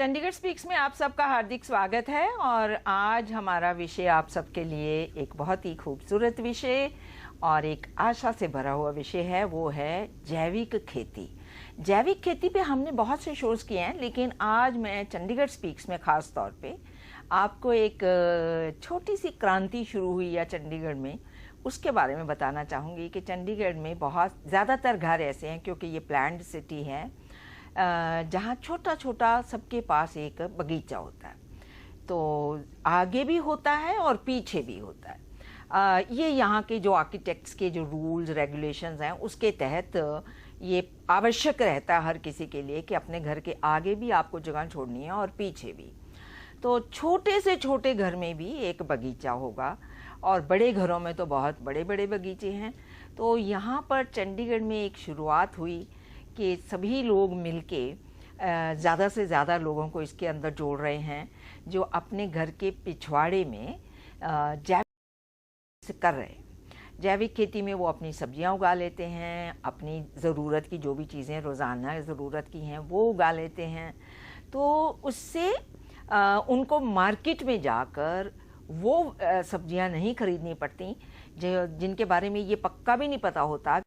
Chandigarh speaks में आप सबका हार्दिक स्वागत है। और आज हमारा विषय आप सबके लिए एक बहुत ही खूबसूरत विषय और एक आशा से भरा हुआ विषय है, वो है जैविक खेती। जैविक खेती पे हमने बहुत से शोज किए हैं, लेकिन आज मैं चंडीगढ़ स्पीक्स में ख़ास तौर पे आपको एक छोटी सी क्रांति शुरू हुई है चंडीगढ़ में, उसके बारे में बताना चाहूँगी कि चंडीगढ़ में बहुत ज़्यादातर घर ऐसे हैं, क्योंकि ये प्लान्ड सिटी है, जहाँ छोटा छोटा सबके पास एक बगीचा होता है। तो आगे भी होता है और पीछे भी होता है। ये यहाँ के जो आर्किटेक्ट्स के जो रूल्स रेगुलेशंस हैं, उसके तहत ये आवश्यक रहता है हर किसी के लिए कि अपने घर के आगे भी आपको जगह छोड़नी है और पीछे भी। तो छोटे से छोटे घर में भी एक बगीचा होगा, और बड़े घरों में तो बहुत बड़े बड़े बगीचे हैं। तो यहाँ पर चंडीगढ़ में एक शुरुआत हुई कि सभी लोग मिलके ज़्यादा से ज़्यादा लोगों को इसके अंदर जोड़ रहे हैं, जो अपने घर के पिछवाड़े में जैविक कर रहे हैं। जैविक खेती में वो अपनी सब्जियां उगा लेते हैं, अपनी ज़रूरत की जो भी चीज़ें रोज़ाना ज़रूरत की हैं वो उगा लेते हैं। तो उससे उनको मार्केट में जाकर वो सब्जियां नहीं खरीदनी पड़ती, जिनके बारे में ये पक्का भी नहीं पता होता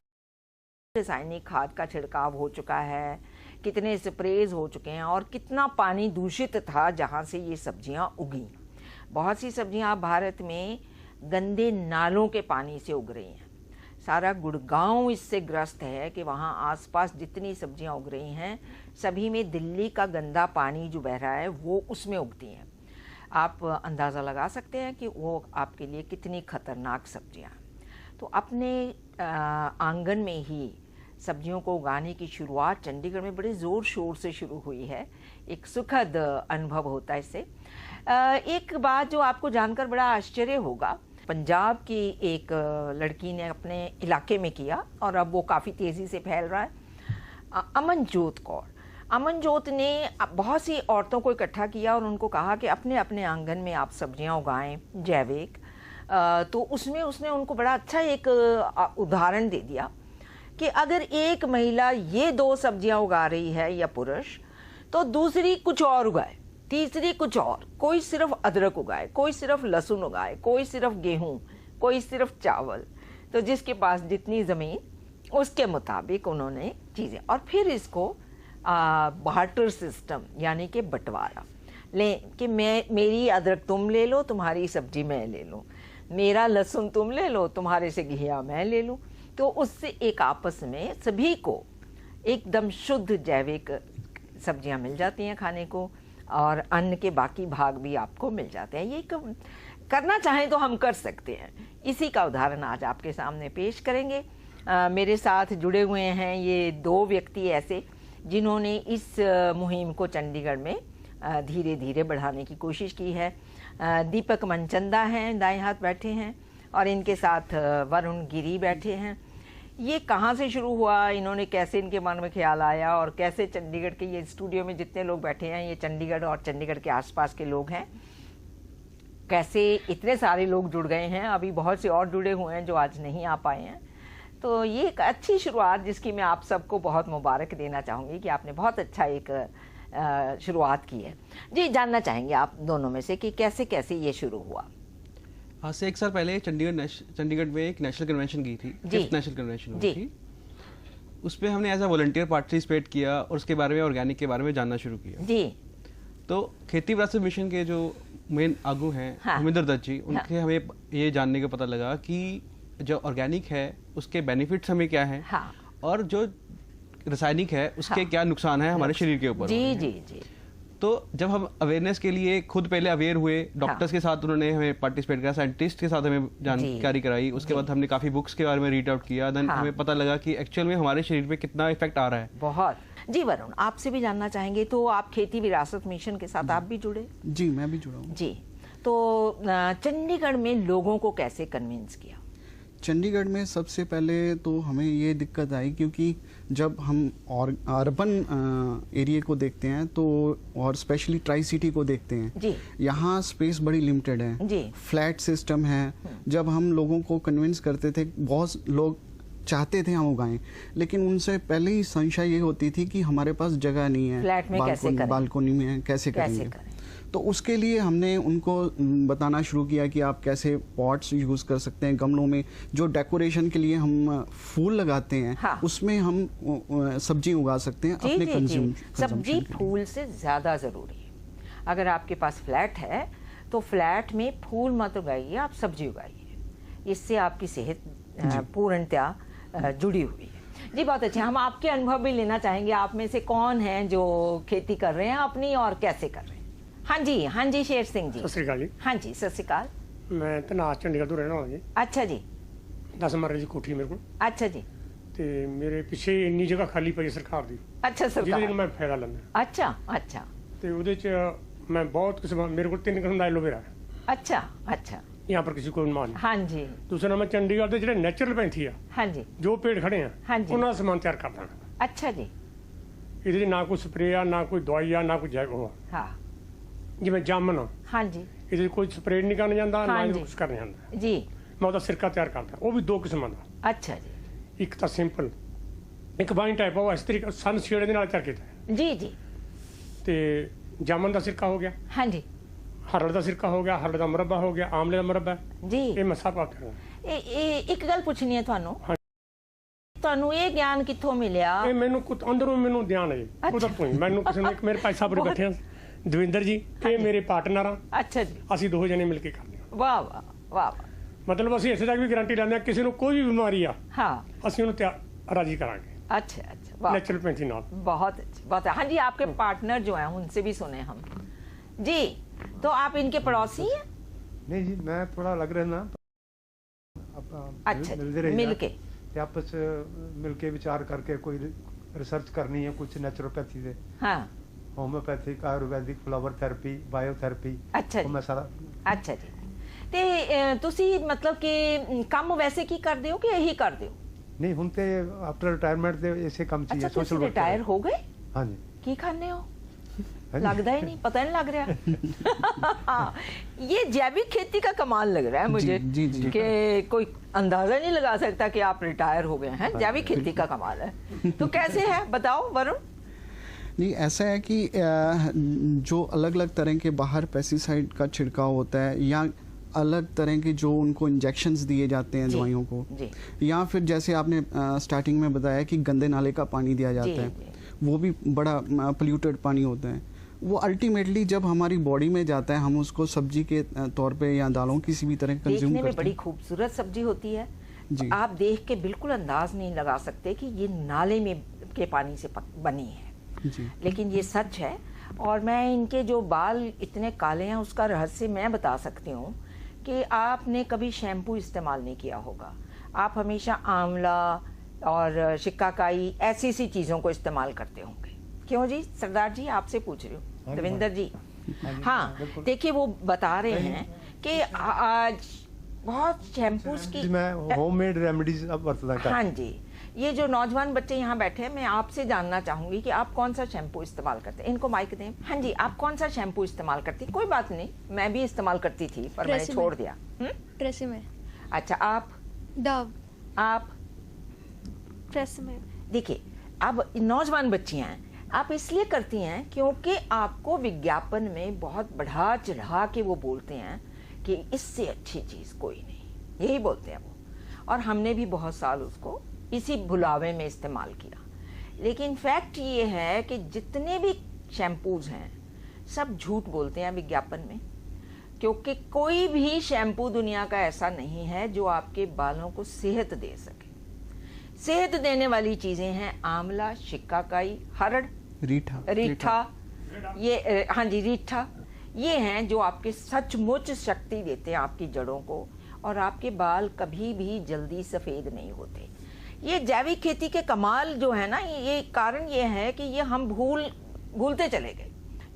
रासायनिक खाद का छिड़काव हो चुका है, कितने स्प्रेज हो चुके हैं और कितना पानी दूषित था जहाँ से ये सब्जियाँ उगी। बहुत सी सब्जियाँ भारत में गंदे नालों के पानी से उग रही हैं। सारा गुड़गांव इससे ग्रस्त है कि वहाँ आसपास जितनी सब्जियाँ उग रही हैं, सभी में दिल्ली का गंदा पानी जो बह रहा है वो उसमें उगती हैं। आप अंदाज़ा लगा सकते हैं कि वो आपके लिए कितनी खतरनाक सब्जियाँ। तो अपने आंगन में ही सब्जियों को उगाने की शुरुआत चंडीगढ़ में बड़े ज़ोर शोर से शुरू हुई है। एक सुखद अनुभव होता है इससे। एक बात जो आपको जानकर बड़ा आश्चर्य होगा, पंजाब की एक लड़की ने अपने इलाके में किया और अब वो काफ़ी तेज़ी से फैल रहा है। अमनजोत कौर, अमनजोत ने बहुत सी औरतों को इकट्ठा किया और उनको कहा कि अपने अपने आंगन में आप सब्जियां उगाएं जैविक। तो उसमें उसने उनको बड़ा अच्छा एक उदाहरण दे दिया कि अगर एक महिला ये 2 सब्जियां उगा रही है या पुरुष, तो दूसरी कुछ और उगाए, तीसरी कुछ और, कोई सिर्फ अदरक उगाए, कोई सिर्फ लहसुन उगाए, कोई सिर्फ गेहूं, कोई सिर्फ चावल। तो जिसके पास जितनी ज़मीन उसके मुताबिक उन्होंने चीज़ें, और फिर इसको बार्टर सिस्टम यानी कि बंटवारा ले कि मेरी अदरक तुम ले लो, तुम्हारी सब्जी मैं ले लूँ, मेरा लहसुन तुम ले लो, तुम्हारे से घिया मैं ले लूँ। तो उससे एक आपस में सभी को एकदम शुद्ध जैविक सब्जियां मिल जाती हैं खाने को, और अन्न के बाकी भाग भी आपको मिल जाते हैं। ये करना चाहें तो हम कर सकते हैं। इसी का उदाहरण आज आपके सामने पेश करेंगे। मेरे साथ जुड़े हुए हैं ये 2 व्यक्ति ऐसे जिन्होंने इस मुहिम को चंडीगढ़ में धीरे धीरे बढ़ाने की कोशिश की है। दीपक मनचंदा हैं, दाएं हाथ बैठे हैं, और इनके साथ वरुण गिरी बैठे हैं। ये कहाँ से शुरू हुआ, इन्होंने कैसे इनके मन में ख्याल आया, और कैसे चंडीगढ़ के ये स्टूडियो में जितने लोग बैठे हैं ये चंडीगढ़ और चंडीगढ़ के आसपास के लोग हैं, कैसे इतने सारे लोग जुड़ गए हैं। अभी बहुत से और जुड़े हुए हैं जो आज नहीं आ पाए हैं। तो ये एक अच्छी शुरुआत जिसकी मैं आप सबको बहुत मुबारक देना चाहूँगी कि आपने बहुत अच्छा एक शुरुआत की है। जी, जानना चाहेंगे आप दोनों में से कि कैसे कैसे ये शुरू हुआ। आज से 1 साल पहले चंडीगढ़ में एक नेशनल कन्वेंशन की थी, 5th नेशनल कन्वेंशन हुई थी। उस पर हमने एज अ वॉलंटियर पार्टिसिपेट किया और उसके बारे में, ऑर्गेनिक के बारे में जानना शुरू किया। जी। तो खेती विरासत मिशन के जो मेन आगू हैं, हमिंदर दत्त जी, उनके हमें ये जानने का पता लगा कि जो ऑर्गेनिक है उसके बेनिफिट्स हमें क्या हैं, और जो रासायनिक है उसके क्या नुकसान है हमारे शरीर के ऊपर। जी जी जी। तो जब हम अवेयरनेस के लिए खुद पहले अवेयर हुए, डॉक्टर्स के साथ उन्होंने हमें पार्टिसिपेट किया, साइंटिस्ट के साथ हमें जानकारी कराई, उसके बाद हमने काफ़ी बुक्स के बारे में रीड आउट किया, देन हमें पता लगा कि एक्चुअल में हमारे शरीर पे कितना इफेक्ट आ रहा है। बहुत। जी वरुण, आपसे भी जानना चाहेंगे, तो आप खेती विरासत मिशन के साथ आप भी जुड़े? जी, मैं भी जुड़ा हूँ। जी, तो चंडीगढ़ में लोगों को कैसे कन्विंस किया? चंडीगढ़ में सबसे पहले तो हमें ये दिक्कत आई, क्योंकि जब हम अर्बन एरिया को देखते हैं तो, और स्पेशली ट्राई सिटी को देखते हैं, यहाँ स्पेस बड़ी लिमिटेड है, फ्लैट सिस्टम है। जब हम लोगों को कन्विंस करते थे, बहुत लोग चाहते थे हम उगाएं, लेकिन उनसे पहले ही संशय ये होती थी कि हमारे पास जगह नहीं है, फ्लैट में कैसे करें, बालकोनी में कैसे करेंगे। तो उसके लिए हमने उनको बताना शुरू किया कि आप कैसे पॉट्स यूज कर सकते हैं, गमलों में जो डेकोरेशन के लिए हम फूल लगाते हैं, हाँ। उसमें हम सब्जी उगा सकते हैं अपने कंज्यूम। सब्जी फूल से ज्यादा जरूरी है। अगर आपके पास फ्लैट है तो फ्लैट में फूल मत उगाइए, आप सब्जी उगाइए, इससे आपकी सेहत पूर्णतया जुड़ी हुई है। जी बहुत अच्छे, हम आपके अनुभव भी लेना चाहेंगे। आप में से कौन हैं जो खेती कर रहे हैं अपनी और कैसे कर रहे हैं? हाँ जी शेर सिंह जी। सत श्री अकाल जी। हाँ जी सत श्री अकाल। मैं धनास चंडीगढ़ तो रहना वाला जी। अच्छा जी। 10 मरले की कोठी मेरे को। अच्छा जी। ते मेरे पिछे इन्नी जगह खाली पई सरकार दी। अच्छा सरकार जिहदे मैं फायदा लैंदा। अच्छा अच्छा। ते उहदे च मैं बहुत किस्म, मेरे को 3 किस्म दा एलोवेरा है। अच्छा अच्छा। यहाँ पर किसी को मान नहीं। हाँ जी। दूसरा मैं चंडीगढ़ के ਜਿਹੜੇ ਨੈਚੁਰਲ ਪੈਂਥੀ ਆ, हाँ जी, ਜੋ ਪੇੜ ਖੜੇ ਆ, हाँ जी, ਉਹਨਾਂ ਦਾ ਸਮਾਨ ਤਿਆਰ ਕਰਦਾ। अच्छा जी। ਇਹਦੇ 'ਚ ਨਾ ਕੋਈ ਸਪਰੇ ਆ, ਨਾ ਕੋਈ ਦਵਾਈ ਆ, ਨਾ ਕੋਈ ਜੈਵ ਹੋ। हाँ। ਜਿਵੇਂ ਜਾਮਨ ਆ, हाँ जी। ਇਹਦੇ 'ਚ ਕੋਈ ਸਪਰੇ ਨਹੀਂ ਕਰਨ ਜਾਂਦਾ, हाँ ਨਾ जी, ਕੁਝ ਕਰਨ ਜਾਂਦਾ जी। ਮੈਂ ਉਹਦਾ ਸਿਰਕਾ ਤਿਆਰ ਕਰਦਾ। ਉਹ ਵੀ 2 ਕਿਸਮਾਂ ਦਾ। अच्छा जी। ਇੱਕ ਤਾਂ ਸਿੰਪਲ, ਇੱਕ ਵਾਈਨ ਟਾਈਪ ਆ, ਉਹ ਇਸ ਤਰੀਕੇ ਸਨ ਸ਼ੇਡ ਦੇ ਨਾਲ ਤਿਆਰ ਕੀਤਾ ਹੈ। जी जी। ਤੇ ਜਾਮਨ ਦਾ ਸਿਰਕਾ ਹੋ ਗਿਆ, हाँ जी। हरड़ का सिरका हो गया, हरड़ का मुरब्बा हो गया, आमले का मुरब्बा जी। ये मैं सब आप करना। एक गल पूछनी है ਤੁਹਾਨੂੰ। हाँ। ਤੁਹਾਨੂੰ ਇਹ ਗਿਆਨ ਕਿੱਥੋਂ ਮਿਲਿਆ? ਇਹ ਮੈਨੂੰ ਕੁਝ ਅੰਦਰੋਂ ਮੈਨੂੰ ਧਿਆਨ ਹੈ। ਉਹਦਾ ਤੋਂ ਹੀ ਮੈਨੂੰ ਕਿਸੇ ਨੇ, ਇੱਕ ਮੇਰੇ ਭਾਈ ਸਾਹਿਬ ਉਰੇ ਬੈਠੇ ਆ ਦਵਿੰਦਰ ਜੀ, ਇਹ ਮੇਰੇ ਪਾਰਟਨਰ ਆ। ਅੱਛਾ ਜੀ। ਅਸੀਂ 2 ਜਣੇ ਮਿਲ ਕੇ ਕਰਦੇ ਹਾਂ। ਵਾਹ ਵਾਹ ਵਾਹ। ਮਤਲਬ ਅਸੀਂ ਇਸੇ ਤੱਕ ਵੀ ਗਾਰੰਟੀ ਲੈਂਦੇ ਆ, ਕਿਸੇ ਨੂੰ ਕੋਈ ਵੀ ਬਿਮਾਰੀ ਆ, हाँ। ਅਸੀਂ ਉਹਨੂੰ ਰਾਜੀ ਕਰਾਂਗੇ। अच्छा अच्छा, वाह, नेचुरल पैंथी नाल। बहुत अच्छा, बहुत। हाँ जी, आपके पार्टनर जो हैं उनसे भी सुने हम जी। तो आप इनके पड़ोसी हैं? नहीं जी, मैं थोड़ा लग रहा ना। अच्छा, मिलके आपस मिलके विचार करके कोई रिसर्च करनी है कुछ नेचुरोपैथी से। हाँ। होम्योपैथिक, आयुर्वैदिक, फ्लावर थेरेपी, बायोथेरेपी। अच्छा मैं सारा। अच्छा जी। ते तुसी मतलब कि काम वैसे की कर दे हो कि यही कर दे हो? नहीं, हुन ते आफ्टर रिटायरमेंट दे ऐसे काम चाहिए। अच्छा, तुसी रिटायर हो गए? हाँ जी। की खाने हो? लगता ही नहीं, पता नहीं लग रहा। ये जैविक खेती का कमाल लग रहा है मुझे कि कोई अंदाजा नहीं लगा सकता कि आप रिटायर हो गए हैं। जैविक खेती का कमाल है। तो कैसे है बताओ वरुण? नहीं, ऐसा है कि जो अलग अलग तरह के बाहर पेस्टिसाइड का छिड़काव होता है या अलग तरह के जो उनको इंजेक्शंस दिए जाते हैं दवाइयों को, या फिर जैसे आपने स्टार्टिंग में बताया कि गंदे नाले का पानी दिया जाता है, वो भी बड़ा पोल्यूटेड पानी होता है। वो अल्टीमेटली जब हमारी बॉडी में जाता है, हम उसको सब्जी के तौर पे या दालों किसी भी तरह कंज्यूम करते हैं। बड़ी खूबसूरत सब्जी होती है जी। आप देख के बिल्कुल अंदाज नहीं लगा सकते कि ये नाले में के पानी से बनी है जी। लेकिन ये सच है। और मैं इनके जो बाल इतने काले हैं उसका रहस्य मैं बता सकती हूँ कि आपने कभी शैम्पू इस्तेमाल नहीं किया होगा। आप हमेशा आंवला और शिकाकाई ऐसी सी चीज़ों को इस्तेमाल करते होंगे। क्यों जी? सरदार जी आपसे पूछ रही हूँ। रविंदर जी। हाँ, देखिए वो बता रहे हैं कि आज बहुत शैम्पूस की मैं होममेड रेमेडीज अब बरतना। हाँ जी। ये जो नौजवान बच्चे यहाँ बैठे हैं, मैं आपसे जानना चाहूंगी कि आप कौन सा शैम्पू इस्तेमाल करते हैं? इनको माइक दें। हाँ जी, आप कौन सा शैम्पू इस्तेमाल करती? कोई बात नहीं, मैं भी इस्तेमाल करती थी पर मैंने छोड़ दिया। ट्रेसेमे। अच्छा, आप? डव। आप? ट्रेसेमे। देखिए, अब नौजवान बच्चियां हैं, आप इसलिए करती हैं क्योंकि आपको विज्ञापन में बहुत बढ़ा चढ़ा के वो बोलते हैं कि इससे अच्छी चीज कोई नहीं, यही बोलते हैं वो। और हमने भी बहुत साल उसको इसी भुलावे में इस्तेमाल किया। लेकिन फैक्ट ये है कि जितने भी शैम्पूज हैं सब झूठ बोलते हैं विज्ञापन में, क्योंकि कोई भी शैम्पू दुनिया का ऐसा नहीं है जो आपके बालों को सेहत दे सके। सेहत देने वाली चीजें हैं आंवला, शिकाकाई, हरड़, रीठा, ये हाँ जी रीठा, ये हैं जो आपके सचमुच शक्ति देते हैं आपकी जड़ों को, और आपके बाल कभी भी जल्दी सफेद नहीं होते। ये जैविक खेती के कमाल जो है ना, ये कारण ये है कि ये हम भूलते चले गए।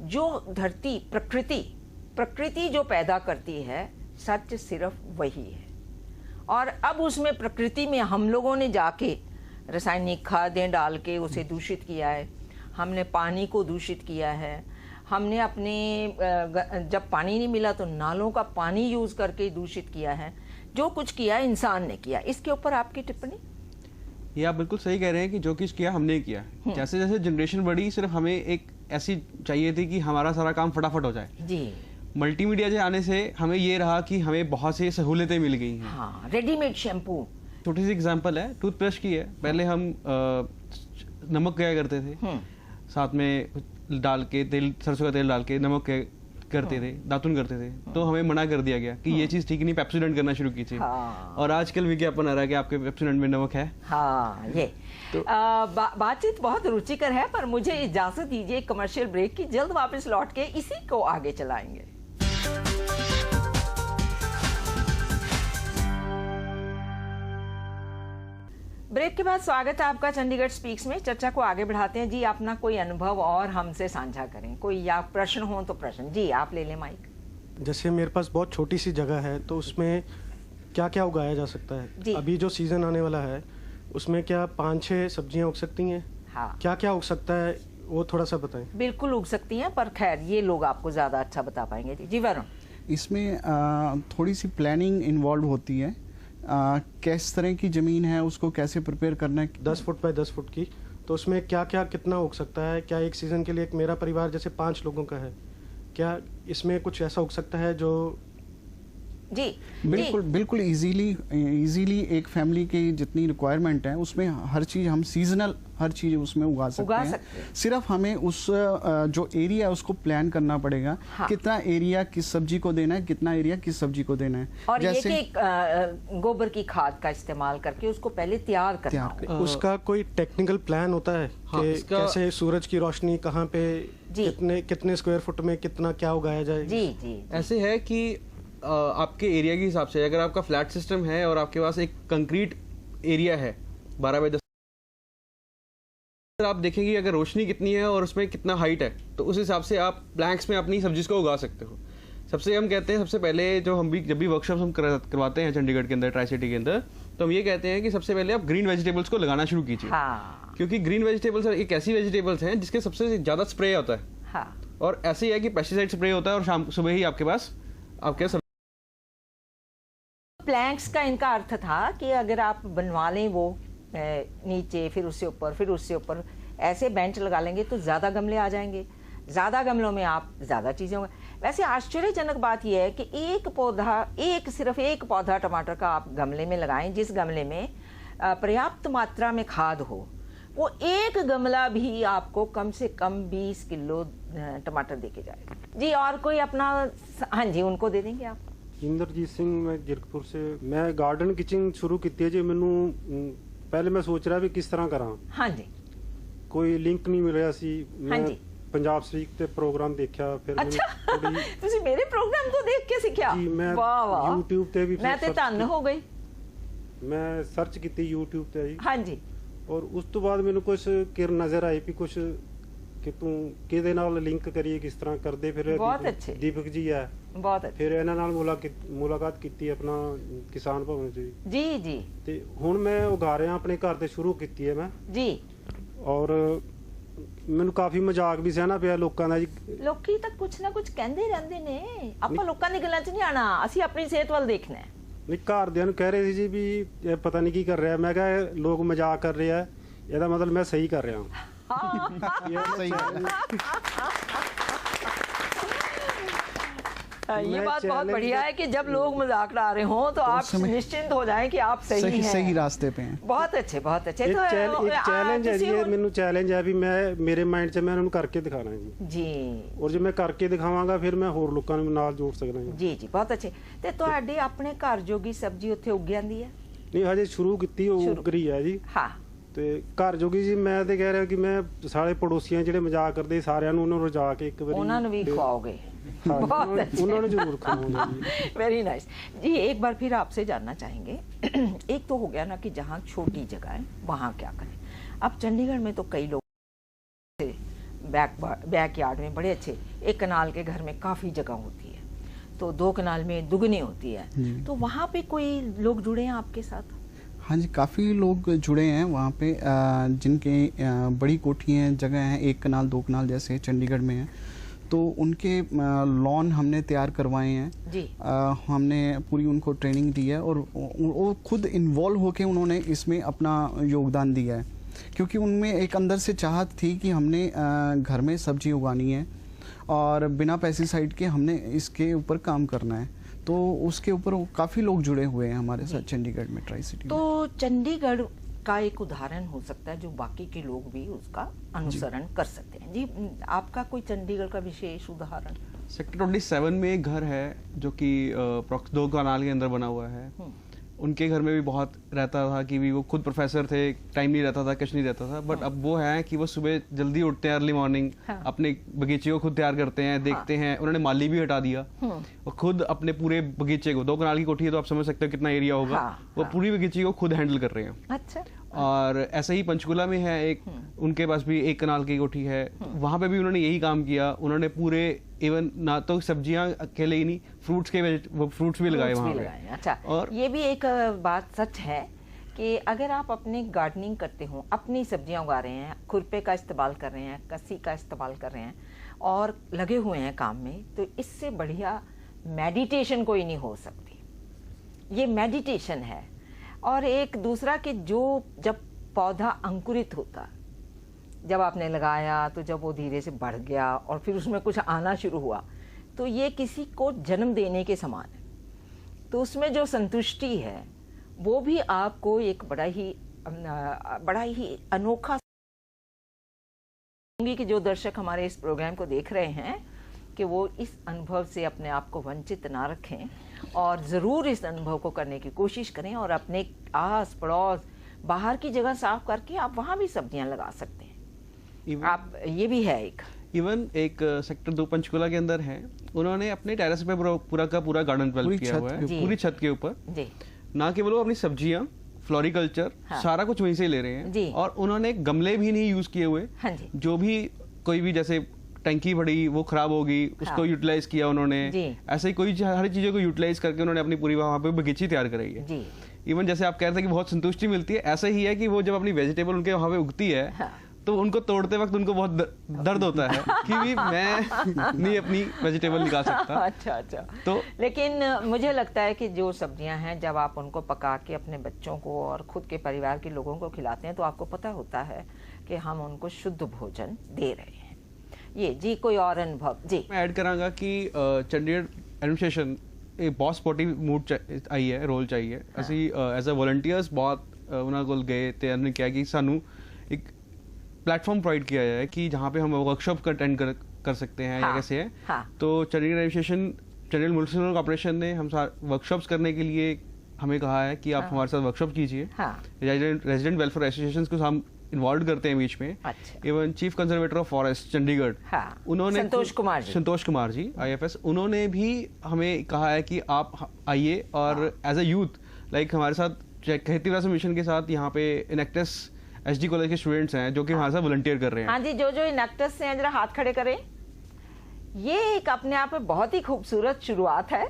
जो धरती प्रकृति जो पैदा करती है, सच सिर्फ वही है। और अब उसमें प्रकृति में हम लोगों ने जाके रासायनिक खादें डाल के उसे दूषित किया है। हमने पानी को दूषित किया है। हमने अपने जब पानी नहीं मिला तो नालों का पानी यूज करके दूषित किया है। जो कुछ किया इंसान ने किया। इसके ऊपर आपकी टिप्पणी? ये आप बिल्कुल सही कह रहे हैं कि जो कुछ किया हमने किया। जैसे जैसे जनरेशन बढ़ी, सिर्फ हमें एक ऐसी चाहिए थी कि हमारा सारा काम फटाफट हो जाए जी। मल्टीमीडिया के आने से हमें ये रहा कि हमें बहुत सी सहूलियतें मिल गई हैं। हाँ, रेडीमेड शैम्पू, छोटी सी एग्जांपल है टूथब्रश की है। पहले हम नमक क्या करते थे, साथ में डाल के तेल, सरसों का तेल डाल के नमक करते थे, दातुन करते थे, तो हमें मना कर दिया गया कि ये चीज ठीक नहीं, पेप्सोडेंट करना शुरू कीजिए। और आजकल विज्ञापन आ रहा है कि आपके पेप्सोडेंट में नमक है। हाँ, ये तो बातचीत बहुत रुचिकर है, पर मुझे इजाजत दीजिए कमर्शियल ब्रेक की, जल्द वापस लौट के इसी को आगे चलाएंगे। ब्रेक के बाद स्वागत है आपका चंडीगढ़ स्पीक्स में। चर्चा को आगे बढ़ाते हैं जी। अपना कोई अनुभव और हमसे साझा करें, कोई या प्रश्न हो तो प्रश्न जी आप ले लें माइक। जैसे मेरे पास बहुत छोटी सी जगह है, तो उसमें क्या क्या उगाया जा सकता है? अभी जो सीजन आने वाला है उसमें क्या 5-6 सब्जियां उग सकती हैं? हाँ। क्या क्या उग सकता है वो थोड़ा सा बताएं। बिल्कुल उग सकती हैं, पर खैर ये लोग आपको ज्यादा अच्छा बता पाएंगे। जी वरुण। इसमें थोड़ी सी प्लानिंग इन्वॉल्व होती है। किस तरह की ज़मीन है, उसको कैसे प्रिपेयर करना है। 10 फुट बाय 10 फुट की, तो उसमें क्या क्या कितना उग सकता है? क्या एक सीज़न के लिए, एक मेरा परिवार जैसे 5 लोगों का है, क्या इसमें कुछ ऐसा उग सकता है जो जी बिल्कुल बिल्कुल इजीली एक फैमिली की जितनी रिक्वायरमेंट है उसमें हर चीज हम सीजनल हर चीज उसमें उगा सकते हैं। सिर्फ हमें उस जो एरिया है उसको प्लान करना पड़ेगा। हाँ। कितना एरिया किस सब्जी को देना है, कितना एरिया किस सब्जी को देना है। और जैसे ये कि गोबर की खाद का इस्तेमाल करके उसको पहले तैयार करना। उसका कोई टेक्निकल प्लान होता है कि कैसे सूरज की रोशनी कहाँ पे कितने स्क्वायर फुट में कितना क्या उगाया जाए? जी ऐसे है कि आपके एरिया के हिसाब से, अगर आपका फ्लैट सिस्टम है और आपके पास एक कंक्रीट एरिया है 12 बाय 10, आप देखेंगे अगर रोशनी कितनी है और उसमें कितना हाइट है, तो उस हिसाब से आप ब्लैंक्स में अपनी सब्जी को उगा सकते हो। सबसे हम कहते हैं, सबसे पहले जब भी वर्कशॉप हम करवाते हैं चंडीगढ़ के अंदर, ट्राई सिटी के अंदर, तो हम ये कहते हैं कि सबसे पहले आप ग्रीन वेजिटेबल्स को लगाना शुरू कीजिए। हाँ। क्योंकि ग्रीन वेजिटेबल्स एक ऐसी वेजिटेबल्स हैं जिसके सबसे ज्यादा स्प्रे होता है। हाँ। और ऐसे ही है कि पेस्टिसाइड स्प्रे होता है और शाम सुबह ही आपके पास प्लैंक्स का इनका अर्थ था कि अगर आप बनवा लें वो नीचे, फिर उससे ऊपर, फिर उससे ऊपर, ऐसे बेंच लगा लेंगे तो ज़्यादा गमले आ जाएंगे। ज़्यादा गमलों में आप ज़्यादा चीज़ें होंगे। वैसे आश्चर्यजनक बात यह है कि सिर्फ एक पौधा टमाटर का आप गमले में लगाएं, जिस गमले में पर्याप्त मात्रा में खाद हो, वो एक गमला भी आपको कम से कम 20 किलो टमाटर दे के जाएगा जी। और कोई अपना, हाँ जी, उनको दे देंगे आप। इंद्रजीत सिंह, मैं जीरकपुर से। मैं गार्डन किचन शुरू की है जी। मैनू पहले मैं सोच रहा भी किस तरह करा। हाँ जी। कोई लिंक नहीं मिल रहा सी। हाँ जी। पंजाब स्पीक ते प्रोग्राम देखा, फिर अच्छा ਤੁਸੀਂ ਮੇਰੇ ਪ੍ਰੋਗਰਾਮ ਤੋਂ ਦੇਖ ਕੇ ਸਿੱਖਿਆ? जी मैं YouTube ਤੇ ਵੀ मैं ਤੇ ਧੰਨ ਹੋ ਗਈ। मैं सर्च ਕੀਤੀ YouTube ਤੇ जी। हाँ जी। और उस तो बाद मैनू कुछ किर नजर आई भी कुछ कि तू किहदे नाल लिंक करिए, किस तरह करदे। फिर बहुत अच्छे दीपक जी है, बहुत अच्छे। फिर ਇਹਨਾਂ ਨਾਲ ਮੁਲਾਕਾਤ ਕੀਤੀ ਆਪਣਾ ਕਿਸਾਨ ਭਵਨ ਜੀ। ਜੀ ਤੇ ਹੁਣ ਮੈਂ ਉਗਾ ਰਿਹਾ ਆਪਣੇ ਘਰ ਤੇ ਸ਼ੁਰੂ ਕੀਤੀ ਹੈ ਮੈਂ ਜੀ। ਔਰ ਮੈਨੂੰ ਕਾਫੀ ਮਜ਼ਾਕ ਵੀ ਸਹਿਣਾ ਪਿਆ ਲੋਕਾਂ ਦਾ ਜੀ। ਲੋਕੀ ਤਾਂ ਕੁਛ ਨਾ ਕੁਛ ਕਹਿੰਦੇ ਰਹਿੰਦੇ ਨੇ, ਆਪਾਂ ਲੋਕਾਂ ਦੀ ਗੱਲਾਂ 'ਚ ਨਹੀਂ ਆਣਾ, ਅਸੀਂ ਆਪਣੀ ਸਿਹਤ ਵੱਲ ਦੇਖਣਾ ਹੈ। ਨਹੀਂ, ਘਰਦਿਆਂ ਨੂੰ ਕਹਿ ਰਹੇ ਸੀ ਜੀ ਵੀ ਇਹ ਪਤਾ ਨਹੀਂ ਕੀ ਕਰ ਰਿਹਾ। ਮੈਂ ਕਿਹਾ ਲੋਕ ਮਜ਼ਾਕ ਕਰ ਰਹੇ ਆ, ਇਹਦਾ ਮਤਲਬ ਮੈਂ ਸਹੀ ਕਰ ਰਿਹਾ ਹਾਂ। ये बात बहुत बढ़िया है कि जब लोग मजाक उड़ा रहे हों तो आप निश्चिंत हो जाएं कि आप सही रास्ते पे हैं। बहुत अच्छे, बहुत अच्छे। तो एक चैलेंज है जी, मेनू चैलेंज है भी मैं मेरे माइंड 'ਚ मैं उन्होंने करके दिखाना है जी। और जो मैं करके दिखावांगा फिर मैं होर लोकां नूं नाल जोड़ सकदा जी। बहुत अच्छे। ਤੇ ਤੁਹਾਡੇ ਆਪਣੇ ਘਰ ਜੋਗੀ ਸਬਜ਼ੀ ਉੱਥੇ ਉੱਗ ਜਾਂਦੀ ਹੈ? ਨਹੀਂ, ਹਜੇ ਸ਼ੁਰੂ ਕੀਤੀ, ਉਹ ਉੱਗ ਰਹੀ ਹੈ ਜੀ। ਹਾਂ। ਤੇ ਘਰ ਜੋਗੀ ਜੀ ਮੈਂ ਤੇ ਕਹਿ ਰਿਹਾ ਕਿ ਮੈਂ ਸਾਰੇ ਪੜੋਸੀਆਂ ਜਿਹੜੇ ਮਜ਼ਾਕ ਕਰਦੇ ਸਾਰਿਆਂ ਨੂੰ ਉਹਨਾਂ ਨੂੰ ਰਜਾ ਕੇ ਇੱਕ ਵਾਰੀ ਉਹਨਾਂ ਨੂੰ ਵੀ ਖਵਾਓਗੇ। बहुत अच्छे। उन्होंने जरूर खाऊंगा। वेरी नाइस जी। एक बार फिर आपसे जानना चाहेंगे, एक तो हो गया ना कि जहाँ छोटी जगह है वहाँ क्या करें। अब चंडीगढ़ में तो कई लोग बैक यार्ड में बड़े अच्छे, एक कनाल के घर में काफ़ी जगह होती है, तो 2 कनाल में दुगनी होती है, तो वहाँ पे कोई लोग जुड़े हैं आपके साथ? हाँ जी, काफ़ी लोग जुड़े हैं वहाँ पे, जिनके बड़ी कोठियाँ जगह हैं, 1 कनाल 2 कनाल जैसे चंडीगढ़ में है। तो उनके लॉन हमने तैयार करवाए हैं जी। हमने पूरी उनको ट्रेनिंग दी है और वो खुद इन्वॉल्व होके उन्होंने इसमें अपना योगदान दिया है, क्योंकि उनमें एक अंदर से चाहत थी कि हमने घर में सब्जी उगानी है और बिना पेस्टिसाइड के हमने इसके ऊपर काम करना है। तो उसके ऊपर काफ़ी लोग जुड़े हुए हैं हमारे साथ चंडीगढ़ में, ट्राई सिटी। तो चंडीगढ़ का एक उदाहरण हो सकता है जो बाकी के लोग भी उसका अनुसरण कर सकते हैं। जी, आपका कोई चंडीगढ़ का विशेष उदाहरण? सेक्टर 27 में एक घर है जो कि 2 कनाल के अंदर बना हुआ है। उनके घर में भी बहुत रहता था कि भी वो खुद प्रोफेसर थे, टाइम नहीं रहता था, कुछ नहीं रहता था, बट अब वो है कि वो सुबह जल्दी उठते हैं, अर्ली मॉर्निंग, अपने बगीचे को खुद तैयार करते हैं, देखते हैं। उन्होंने माली भी हटा दिया और खुद अपने पूरे बगीचे को, 2 कनाल की कोठी है तो आप समझ सकते हो कितना एरिया होगा, वो पूरी बगीचे को खुद हैंडल कर रहे हैं। अच्छा। और ऐसे ही पंचकुला में है एक, उनके पास भी 1 कनाल की कोठी है, वहां पे भी उन्होंने यही काम किया। उन्होंने पूरे इवन ना तो सब्जियां अकेले ही नहीं, फ्रूट्स भी लगाए वहां पे। अच्छा, और ये भी एक बात सच है कि अगर आप अपने गार्डनिंग करते हो, अपनी सब्जियां उगा रहे हैं, खुरपे का इस्तेमाल कर रहे हैं, कस्सी का इस्तेमाल कर रहे हैं और लगे हुए हैं काम में, तो इससे बढ़िया मेडिटेशन कोई नहीं हो सकती। ये मेडिटेशन है। और एक दूसरा कि जो जब पौधा अंकुरित होता, जब आपने लगाया तो जब वो धीरे से बढ़ गया और फिर उसमें कुछ आना शुरू हुआ, तो ये किसी को जन्म देने के समान है। तो उसमें जो संतुष्टि है वो भी आपको एक बड़ा ही अनोखा कि जो दर्शक हमारे इस प्रोग्राम को देख रहे हैं कि वो इस अनुभव से अपने आप को वंचित ना रखें और ज़रूर इस अनुभव को करने की कोशिश करें और अपने आस पड़ोस बाहर की जगह साफ करके आप वहाँ भी सब्जियां लगा सकते हैं। आप ये भी है एक सेक्टर 2 पंचकुला के अंदर है, उन्होंने अपने टेरेस पे पूरा का पूरा गार्डन डेवलप किया हुआ है, पूरी छत के ऊपर। ना केवल वो अपनी सब्जियां, फ्लोरिकल्चर, सारा कुछ वहीं से ले रहे हैं और उन्होंने गमले भी नहीं यूज किए हुए। जो भी कोई भी जैसे टंकी पड़ी वो खराब होगी, उसको यूटिलाइज किया उन्होंने। ऐसे ही कोई हर चीजों को यूटिलाइज करके उन्होंने अपनी पूरी वहां पे बगीची तैयार कराई है। इवन जैसे आप कह रहे थे कि बहुत संतुष्टि मिलती है, ऐसा ही है कि वो जब अपनी वेजिटेबल उनके वहां पे उगती है तो उनको तोड़ते वक्त उनको बहुत दर्द होता है कि भी मैं नहीं अपनी वेजिटेबल निकाल सकता। अच्छा। तो लेकिन मुझे लगता है कि जो सब्जियां हैं जब आप उनको पका के अपने बच्चों को और खुद के परिवार के लोगों को खिलाते हैं तो आपको पता होता है कि हम उनको शुद्ध भोजन दे रहे हैं। ये जी, कोई और अनुभव? जी, मैं ऐड करांगा कि चंडीगढ़ एडमिनिस्ट्रेशन एक बहुत स्पोर्टिव मूड आई है, रोल चाहिए। ਅਸੀਂ एज अ वॉलंटियर्स बहुत ਉਹਨਾਂ ਕੋਲ ਗਏ ਤੇ ਉਹਨੇ ਕਿਹਾ कि सानू एक प्लेटफॉर्म प्रोवाइड किया जाए कि जहाँ पे हम वर्कशॉप का अटेंड कर सकते हैं या कैसे है। तो Chandigarh administration, Chandigarh municipal corporation ने हम वर्कशॉप्स करने के लिए हमें कहा है कि आप हमारे साथ वर्कशॉप कीजिए। रेजिडेंट वेलफेयर एसोसिएशंस को हम इन्वॉल्व करते हैं बीच में। Even chief conservator of forest Chandigarh, उन्होंने संतोष कुमार जी IFS, उन्होंने भी हमें कहा है कि आप आइए और एज अ यूथ लाइक हमारे साथ खेती विकास मिशन के साथ यहाँ पे इनेक्टस HD कॉलेज के स्टूडेंट्स हैं जो कि हमारे साथ वॉलंटियर कर रहे हैं। हाँ जी, जो इनेक्टस से हैं जरा हाथ खड़े करें। ये एक अपने आप में बहुत ही खूबसूरत शुरुआत है।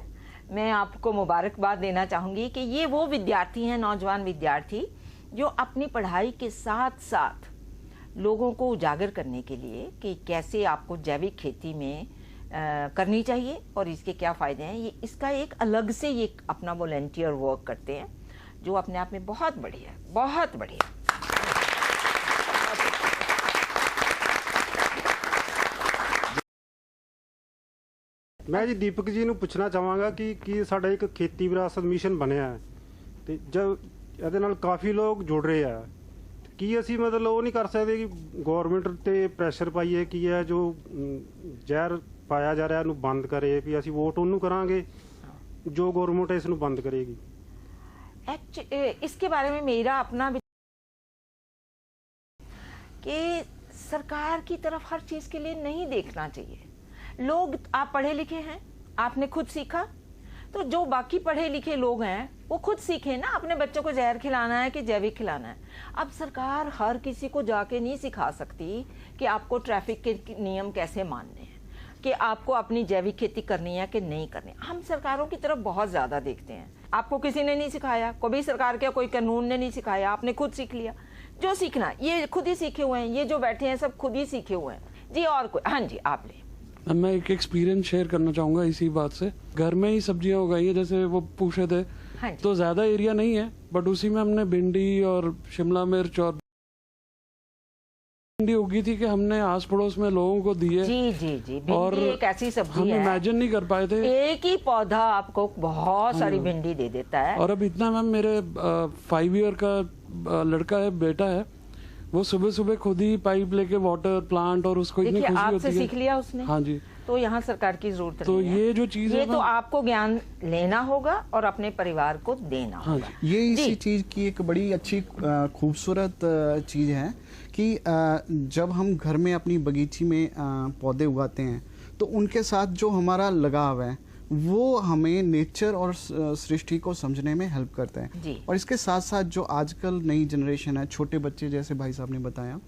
मैं आपको मुबारकबाद देना चाहूंगी कि ये वो विद्यार्थी हैं, नौजवान विद्यार्थी, जो अपनी पढ़ाई के साथ साथ लोगों को उजागर करने के लिए कि कैसे आपको जैविक खेती में करनी चाहिए और इसके क्या फ़ायदे हैं, ये इसका एक अलग से ये अपना वॉलंटियर वर्क करते हैं, जो अपने आप में बहुत बढ़िया, बहुत बढ़िया। मैं जी दीपक जी ਨੂੰ ਪੁੱਛਣਾ ਚਾਹਾਂਗਾ ਕਿ ਸਾਡਾ ਇੱਕ ਖੇਤੀ ਵਿਰਾਸਤ ਮਿਸ਼ਨ ਬਣਿਆ ਹੈ ਤੇ ਜਦ ਇਹਦੇ ਨਾਲ ਕਾਫੀ ਲੋਕ ਜੁੜ ਰਹੇ ਆ, ਕੀ ਅਸੀਂ ਮਤਲਬ ਉਹ ਨਹੀਂ ਕਰ ਸਕਦੇ ਕਿ ਗਵਰਨਮੈਂਟ ਤੇ ਪ੍ਰੈਸ਼ਰ ਪਾਈਏ ਕਿ ਇਹ ਜੋ ਜ਼ਹਿਰ ਪਾਇਆ ਜਾ ਰਿਹਾ ਇਹਨੂੰ ਬੰਦ ਕਰੇ, ਵੀ ਅਸੀਂ ਵੋਟ ਉਹਨੂੰ ਕਰਾਂਗੇ जो गवर्नमेंट इसਨੂੰ ਬੰਦ करेगी। इसके बारे में मेरा अपना कि सरकार की तरफ हर चीज के लिए नहीं देखना चाहिए। लोग, आप पढ़े लिखे हैं, आपने खुद सीखा, तो जो बाकी पढ़े लिखे लोग हैं वो खुद सीखें ना, अपने बच्चों को जहर खिलाना है कि जैविक खिलाना है। अब सरकार हर किसी को जाके नहीं सिखा सकती कि आपको ट्रैफिक के नियम कैसे मानने हैं, कि आपको अपनी जैविक खेती करनी है कि नहीं करनी। हम सरकारों की तरफ बहुत ज़्यादा देखते हैं। आपको किसी ने नहीं सिखाया, कभी सरकार के कोई कानून ने नहीं सिखाया, आपने खुद सीख लिया। जो सीखना ये खुद ही सीखे हुए हैं, ये जो बैठे हैं सब खुद ही सीखे हुए हैं जी। और कोई? हाँ जी, आप ले। मैं एक एक्सपीरियंस शेयर करना चाहूँगा इसी बात से। घर में ही सब्जियां उगाई है, जैसे वो पूछे थे। हाँ, तो ज़्यादा एरिया नहीं है, बट उसी में हमने भिंडी और शिमला मिर्च और भिंडी उगी थी कि हमने आस पड़ोस में लोगों को दी है। जी जी जी, और एक ऐसी सब्जी हम इमेजिन नहीं कर पाए थे। एक ही पौधा आपको बहुत सारी भिंडी दे देता है। और अब इतना मैम, मेरे 5 ईयर का लड़का है, बेटा है, वो सुबह सुबह खुद ही पाइप लेके वाटर प्लांट, और उसको इतनी खुशी होती है। आपसे सीख लिया उसने। हाँ जी। तो यहाँ सरकार की जरूरत तो नहीं है। ये जो चीज ये तो आपको ज्ञान लेना होगा और अपने परिवार को देना होगा। ये इसी चीज की एक बड़ी अच्छी खूबसूरत चीज है कि जब हम घर में अपनी बगीची में पौधे उगाते हैं तो उनके साथ जो हमारा लगाव है वो हमें नेचर और सृष्टि को समझने में हेल्प करता है। और इसके साथ साथ जो आजकल नई जनरेशन है, छोटे बच्चे जैसे भाई साहब ने बताया,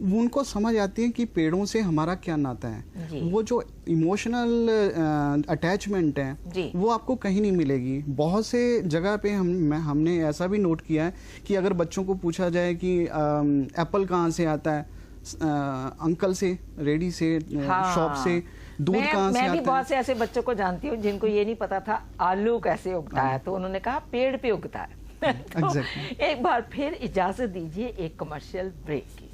उनको समझ आती है कि पेड़ों से हमारा क्या नाता है। वो जो इमोशनल अटैचमेंट है वो आपको कहीं नहीं मिलेगी। बहुत से जगह पे हमने ऐसा भी नोट किया है कि अगर बच्चों को पूछा जाए कि एप्पल कहाँ से आता है, अंकल से, रेडी से, शॉप से, दूध कहाँ से आता है। मैं भी बहुत से ऐसे बच्चों को जानती हूँ जिनको ये नहीं पता था आलू कैसे उगता है, तो उन्होंने कहा पेड़ पे उगता है। तो एक बार फिर इजाजत दीजिए एक कमर्शियल ब्रेक की।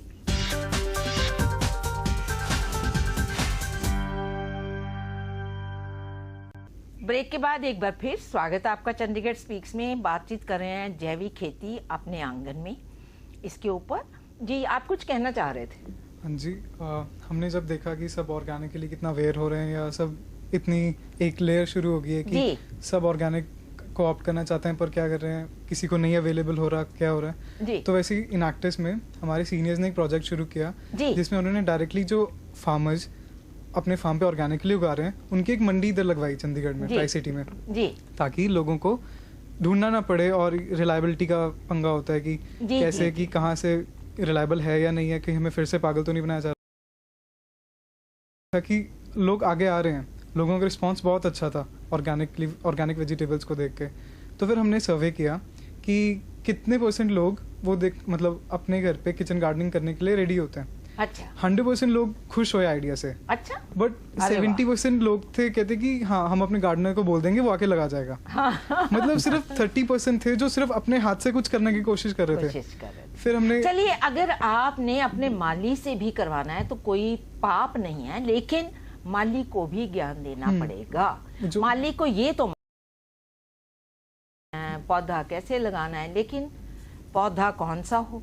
ब्रेक के बाद एक बार फिर स्वागत है आपका चंडीगढ़ स्पीक्स में। बातचीत कर रहे हैं जैविक खेती अपने आंगन में, इसके ऊपर। जी, आप कुछ कहना चाह रहे थे। हाँ जी, हमने जब देखा कि सब ऑर्गेनिकली कितना अवेयर हो रहे हैं, या सब इतनी एक लेयर शुरू हो गई है कि सब ऑर्गेनिक को ऑप्ट करना चाहते हैं, पर क्या कर रहे हैं, किसी को नहीं अवेलेबल हो रहा, क्या हो रहा है। तो वैसे ही इनएक्टिस में हमारे सीनियर्स ने एक प्रोजेक्ट शुरू किया जिसमें उन्होंने डायरेक्टली जो फार्मर्स अपने फार्म पे ऑर्गेनिकली उगा रहे हैं उनकी एक मंडी इधर लगवाई चंडीगढ़ में, ट्राई सिटी में, ताकि लोगों को ढूंढना ना पड़े। और रिलायबिलिटी का पंगा होता है कि कैसे कि कहाँ से रिलायबल है या नहीं है, कि हमें फिर से पागल तो नहीं बनाया जा रहा। कि लोग आगे आ रहे हैं, लोगों का रिस्पांस बहुत अच्छा था ऑर्गेनिक वेजिटेबल्स को देख के। तो फिर हमने सर्वे किया कि कितने % लोग वो मतलब अपने घर पे किचन गार्डनिंग करने के लिए रेडी होते हैं। अच्छा। 100% लोग खुश हुए आइडिया से। अच्छा। बट 70% लोग थे कहते कि हाँ, हम अपने गार्डनर को बोल देंगे, वो आके लगा जाएगा। मतलब सिर्फ 30% थे जो सिर्फ अपने हाथ से कुछ करने की कोशिश कर रहे थे। फिर हमने, चलिए, अगर आपने अपने माली से भी करवाना है तो कोई पाप नहीं है, लेकिन माली को भी ज्ञान देना पड़ेगा। माली को ये तो पौधा कैसे लगाना है, लेकिन पौधा कौन सा हो।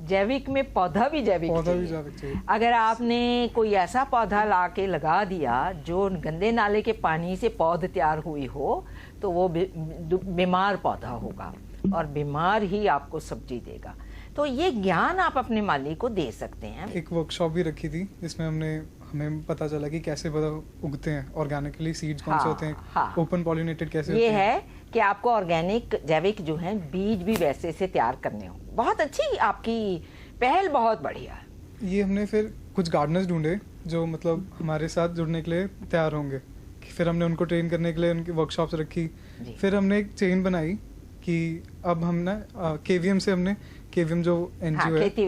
जैविक में पौधा भी जैविक चाहिए। अगर आपने कोई ऐसा पौधा ला के लगा दिया जो गंदे नाले के पानी से पौध तैयार हुई हो तो वो बीमार पौधा होगा और बीमार ही आपको सब्जी देगा। तो ये ज्ञान आप अपने माली को दे सकते हैं। एक वर्कशॉप भी रखी थी जिसमें हमें पता चला कि कैसे पौधा उगते हैं ऑर्गेनिकली, सीड्स कौन से होते हैं, ओपन पॉलिनेटेड कैसे होते हैं। ये है कि आपको ऑर्गेनिक जैविक जो है बीज भी वैसे से तैयार करने हो। बहुत अच्छी आपकी पहल, बहुत बढ़िया। ये हमने फिर कुछ गार्डनर्स ढूंढे जो मतलब हमारे साथ जुड़ने के लिए तैयार होंगे। फिर हमने उनको ट्रेन करने के लिए उनकी वर्कशॉप्स रखी। फिर हमने एक चेन बनाई कि अब हम ना KVM से, हमने KVM जो NGO है, खेती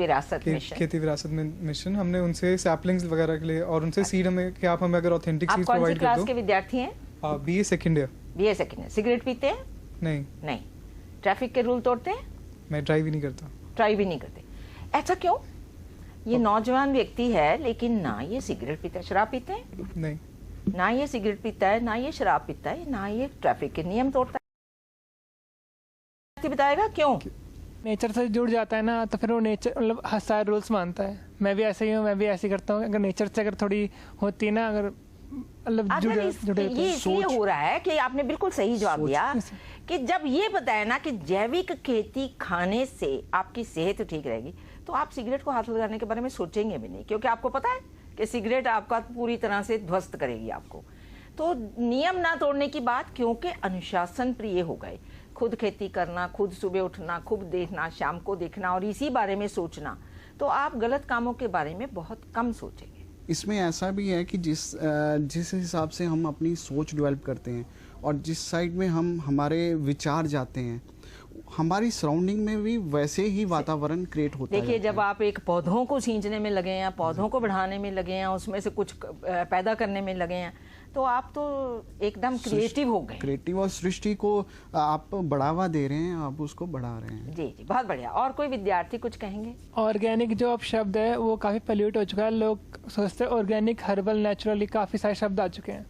विरासत मिशन, हमने उनसे सैपलिंग्स वगैरह के लिए और उनसे सीड हमें कि आप हमें अगर ऑथेंटिक सीड्स प्रोवाइड कर दो। आप कौन सी क्लास के विद्यार्थी हैं? BA second year. BA second year. Cigarette पीते हैं? नहीं। ट्रैफिक के रूल तोड़ते हैं? मैं ड्राइव ही नहीं करता। ड्राइव ही नहीं करते। ऐसा क्यों? ये नौजवान व्यक्ति है, लेकिन ना ये सिगरेट पीता है। शराब पीते हैं? नहीं। ना ये सिगरेट पीता है, ना ये शराब पीता है, ना ये ट्रैफिक के नियम तोड़ता है। बताएगा क्यों? नेचर से जुड़ जाता है ना, तो फिर वो नेचर मतलब सारे रूल्स मानता है। मैं भी ऐसे ही हूँ, मैं भी ऐसे करता हूँ। अगर नेचर से अगर थोड़ी होती है ना, अगर मतलब जुड़े ये इसलिए हो रहा है कि आपने बिल्कुल सही जवाब दिया कि जब ये बताया ना कि जैविक खेती खाने से आपकी सेहत ठीक रहेगी, तो आप सिगरेट को हाथ लगाने के बारे में सोचेंगे भी नहीं, क्योंकि आपको पता है कि सिगरेट आपका पूरी तरह से ध्वस्त करेगी आपको। तो नियम ना तोड़ने की बात, क्योंकि अनुशासन प्रिय हो गए। खुद खेती करना, खुद सुबह उठना, खुद देखना, शाम को देखना और इसी बारे में सोचना, तो आप गलत कामों के बारे में बहुत कम सोचेंगे। इसमें ऐसा भी है कि जिस हिसाब से हम अपनी सोच डेवलप करते हैं और जिस साइड में हम हमारे विचार जाते हैं, हमारी सराउंडिंग में भी वैसे ही वातावरण क्रिएट होता है। देखिए, जब आप एक पौधों को सींचने में लगे हैं, पौधों को बढ़ाने में लगे हैं, उसमें से कुछ पैदा करने में लगे हैं, तो आप तो एकदम क्रिएटिव हो गए। क्रिएटिव और सृष्टि को आप बढ़ावा दे रहे हैं, आप उसको बढ़ा रहे हैं। जी जी, बहुत बढ़िया। और कोई विद्यार्थी कुछ कहेंगे? ऑर्गेनिक जो अब शब्द है वो काफ़ी पॉल्यूट हो चुका है। लोग सोचते हैं ऑर्गेनिक, हर्बल, नेचुरली काफ़ी सारे शब्द आ चुके हैं,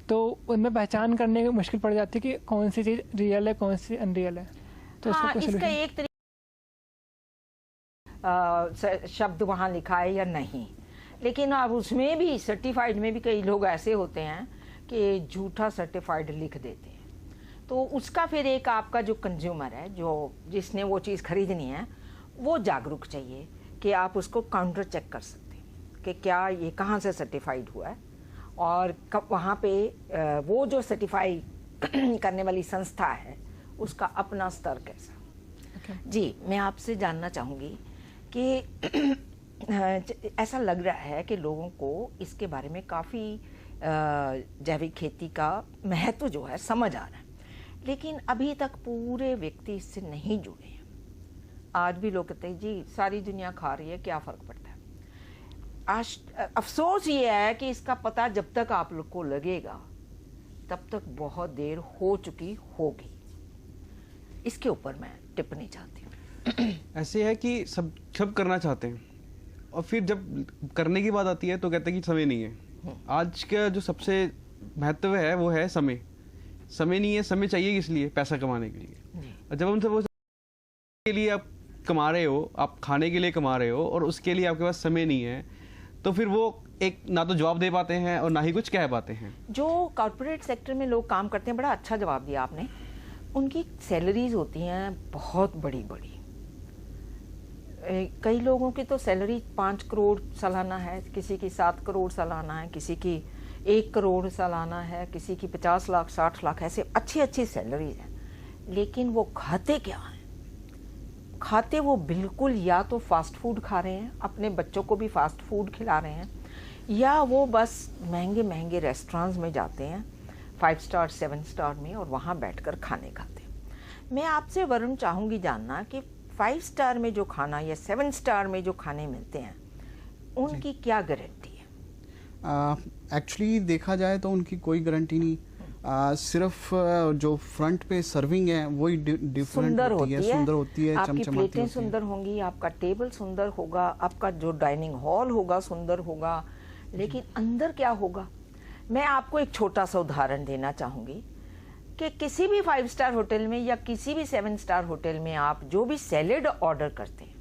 तो उनमें पहचान करने में मुश्किल पड़ जाती है कि कौन सी चीज़ रियल है, कौन सी अनरियल है। तो हाँ, इसका एक शब्द वहाँ लिखा है या नहीं, लेकिन अब उसमें भी सर्टिफाइड में भी कई लोग ऐसे होते हैं कि झूठा सर्टिफाइड लिख देते हैं। तो उसका फिर एक आपका जो कंज्यूमर है, जो जिसने वो चीज़ खरीदनी है, वो जागरूक चाहिए कि आप उसको काउंटर चेक कर सकते हैं कि क्या ये कहाँ से सर्टिफाइड हुआ है और कब वहाँ पे वो जो सर्टिफाई करने वाली संस्था है उसका अपना स्तर कैसा। जी, मैं आपसे जानना चाहूँगी कि ऐसा लग रहा है कि लोगों को इसके बारे में काफ़ी जैविक खेती का महत्व जो है समझ आ रहा है, लेकिन अभी तक पूरे व्यक्ति इससे नहीं जुड़े हैं। आज भी लोग कहते हैं जी सारी दुनिया खा रही है, क्या फ़र्क पड़ता है। आज अफसोस ये है कि इसका पता जब तक आप लोग को लगेगा तब तक बहुत देर हो चुकी होगी। इसके ऊपर मैं टिप्पणी चाहती हूँ। ऐसे है कि सब करना चाहते हैं और फिर जब करने की बात आती है तो कहते हैं कि समय नहीं है। आज का जो सबसे महत्व है वो है समय। समय नहीं है, समय चाहिए किस लिए? पैसा कमाने के लिए। और जब हम सब के लिए आप कमा रहे हो, आप खाने के लिए कमा रहे हो और उसके लिए आपके पास समय नहीं है, तो फिर वो एक ना तो जवाब दे पाते हैं और ना ही कुछ कह पाते हैं। जो कॉर्पोरेट सेक्टर में लोग काम करते हैं, बड़ा अच्छा जवाब दिया आपने। उनकी सैलरीज होती हैं बहुत बड़ी बड़ी। कई लोगों की तो सैलरी 5 करोड़ सालाना है, किसी की 7 करोड़ सालाना है, किसी की 1 करोड़ सालाना है, किसी की 50 लाख 60 लाख, ऐसे अच्छी अच्छी सैलरीज हैं। लेकिन वो खाते क्या हैं? खाते वो बिल्कुल या तो फास्ट फूड खा रहे हैं, अपने बच्चों को भी फास्ट फूड खिला रहे हैं, या वो बस महंगे महंगे रेस्टोरेंट्स में जाते हैं 5 स्टार 7 स्टार में और वहाँ बैठकर खाने खाते हैं। मैं आपसे वरुण चाहूँगी जानना कि 5 स्टार में जो खाना या 7 स्टार में जो खाने मिलते हैं उनकी क्या गारंटी है? एक्चुअली देखा जाए तो उनकी कोई गारंटी नहीं। सिर्फ जो फ्रंट पे सर्विंग है वही डिफरेंट होती है, सुंदर होती है, आपकी प्लेटें सुंदर होंगी, आपका टेबल सुंदर होगा, आपका जो डाइनिंग हॉल होगा सुंदर होगा, लेकिन अंदर क्या होगा? मैं आपको एक छोटा सा उदाहरण देना चाहूँगी कि किसी भी 5 स्टार होटल में या किसी भी 7 स्टार होटल में आप जो भी सैलेड ऑर्डर करते हैं,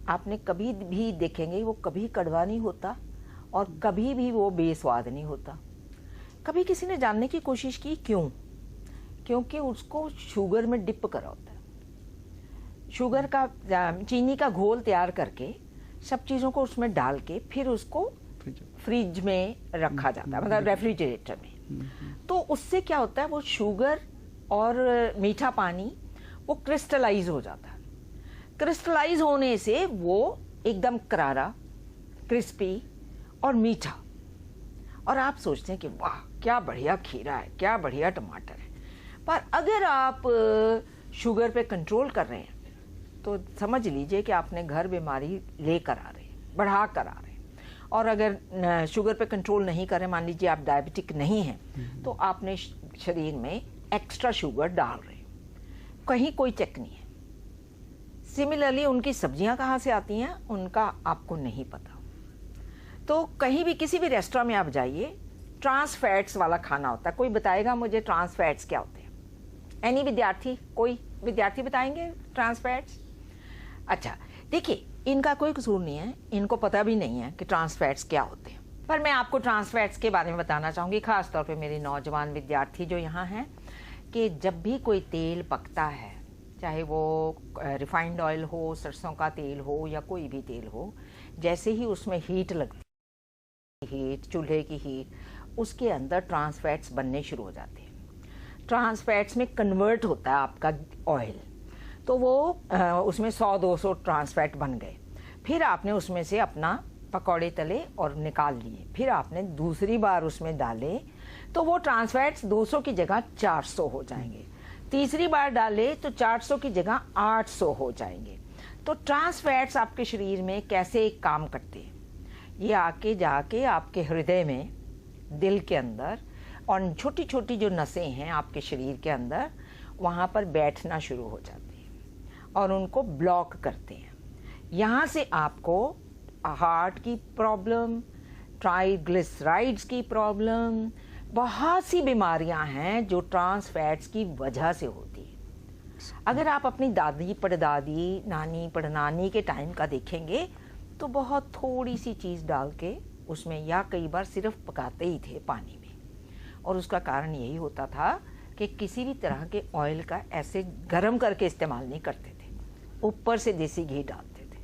आपने कभी भी देखेंगे वो कभी कड़वा नहीं होता और कभी भी वो बेस्वाद नहीं होता। कभी किसी ने जानने की कोशिश की क्यों? क्योंकि उसको शुगर में डिप करा होता है। शुगर का, चीनी का घोल तैयार करके सब चीज़ों को उसमें डाल के फिर उसको फ्रिज में रखा जाता है, मतलब रेफ्रिजरेटर में। तो उससे क्या होता है, वो शुगर और मीठा पानी वो क्रिस्टलाइज हो जाता है। क्रिस्टलाइज होने से वो एकदम करारा, क्रिस्पी और मीठा, और आप सोचते हैं कि वाह क्या बढ़िया खीरा है, क्या बढ़िया टमाटर है। पर अगर आप शुगर पे कंट्रोल कर रहे हैं तो समझ लीजिए कि आपने घर बीमारी लेकर आ रहे हैं, बढ़ा कर आ रहे हैं। और अगर शुगर पे कंट्रोल नहीं करें, मान लीजिए आप डायबिटिक नहीं हैं, तो आपने शरीर में एक्स्ट्रा शुगर डाल रहे हैं, कहीं कोई चेक नहीं है। सिमिलरली उनकी सब्जियां कहाँ से आती हैं उनका आपको नहीं पता। तो कहीं भी किसी भी रेस्टोरेंट में आप जाइए, ट्रांस फैट्स वाला खाना होता है। कोई बताएगा मुझे ट्रांस फैट्स क्या होते हैं? एनी विद्यार्थी, कोई विद्यार्थी बताएंगे ट्रांस फैट्स? अच्छा, देखिए इनका कोई कसूर नहीं है, इनको पता भी नहीं है कि ट्रांस फैट्स क्या होते हैं। पर मैं आपको ट्रांस फैट्स के बारे में बताना चाहूँगी, खास तौर पे मेरे नौजवान विद्यार्थी जो यहाँ हैं, कि जब भी कोई तेल पकता है, चाहे वो रिफाइंड ऑयल हो, सरसों का तेल हो या कोई भी तेल हो, जैसे ही उसमें हीट लगती है, हीट, चूल्हे की हीट, उसके अंदर ट्रांस फैट्स बनने शुरू हो जाते हैं। ट्रांस फैट्स में कन्वर्ट होता है आपका ऑयल, तो वो उसमें 100-200 ट्रांस फैट बन गए। फिर आपने उसमें से अपना पकौड़े तले और निकाल लिए, फिर आपने दूसरी बार उसमें डाले, तो वो ट्रांस फैट्स 200 की जगह 400 हो जाएंगे। तीसरी बार डाले तो 400 की जगह 800 हो जाएंगे। तो ट्रांस फैट्स आपके शरीर में कैसे काम करते हैं, ये आके जाके आपके हृदय में, दिल के अंदर और छोटी छोटी जो नसें हैं आपके शरीर के अंदर, वहाँ पर बैठना शुरू हो जाती हैं और उनको ब्लॉक करते हैं। यहाँ से आपको हार्ट की प्रॉब्लम, ट्राइग्लिसराइड्स की प्रॉब्लम, बहुत सी बीमारियां हैं जो ट्रांस फैट्स की वजह से होती है। अगर आप अपनी दादी परदादी, नानी परनानी के टाइम का देखेंगे तो बहुत थोड़ी सी चीज़ डाल के उसमें, या कई बार सिर्फ पकाते ही थे पानी में, और उसका कारण यही होता था कि किसी भी तरह के ऑयल का ऐसे गर्म करके इस्तेमाल नहीं करते थे, ऊपर से देसी घी डालते थे,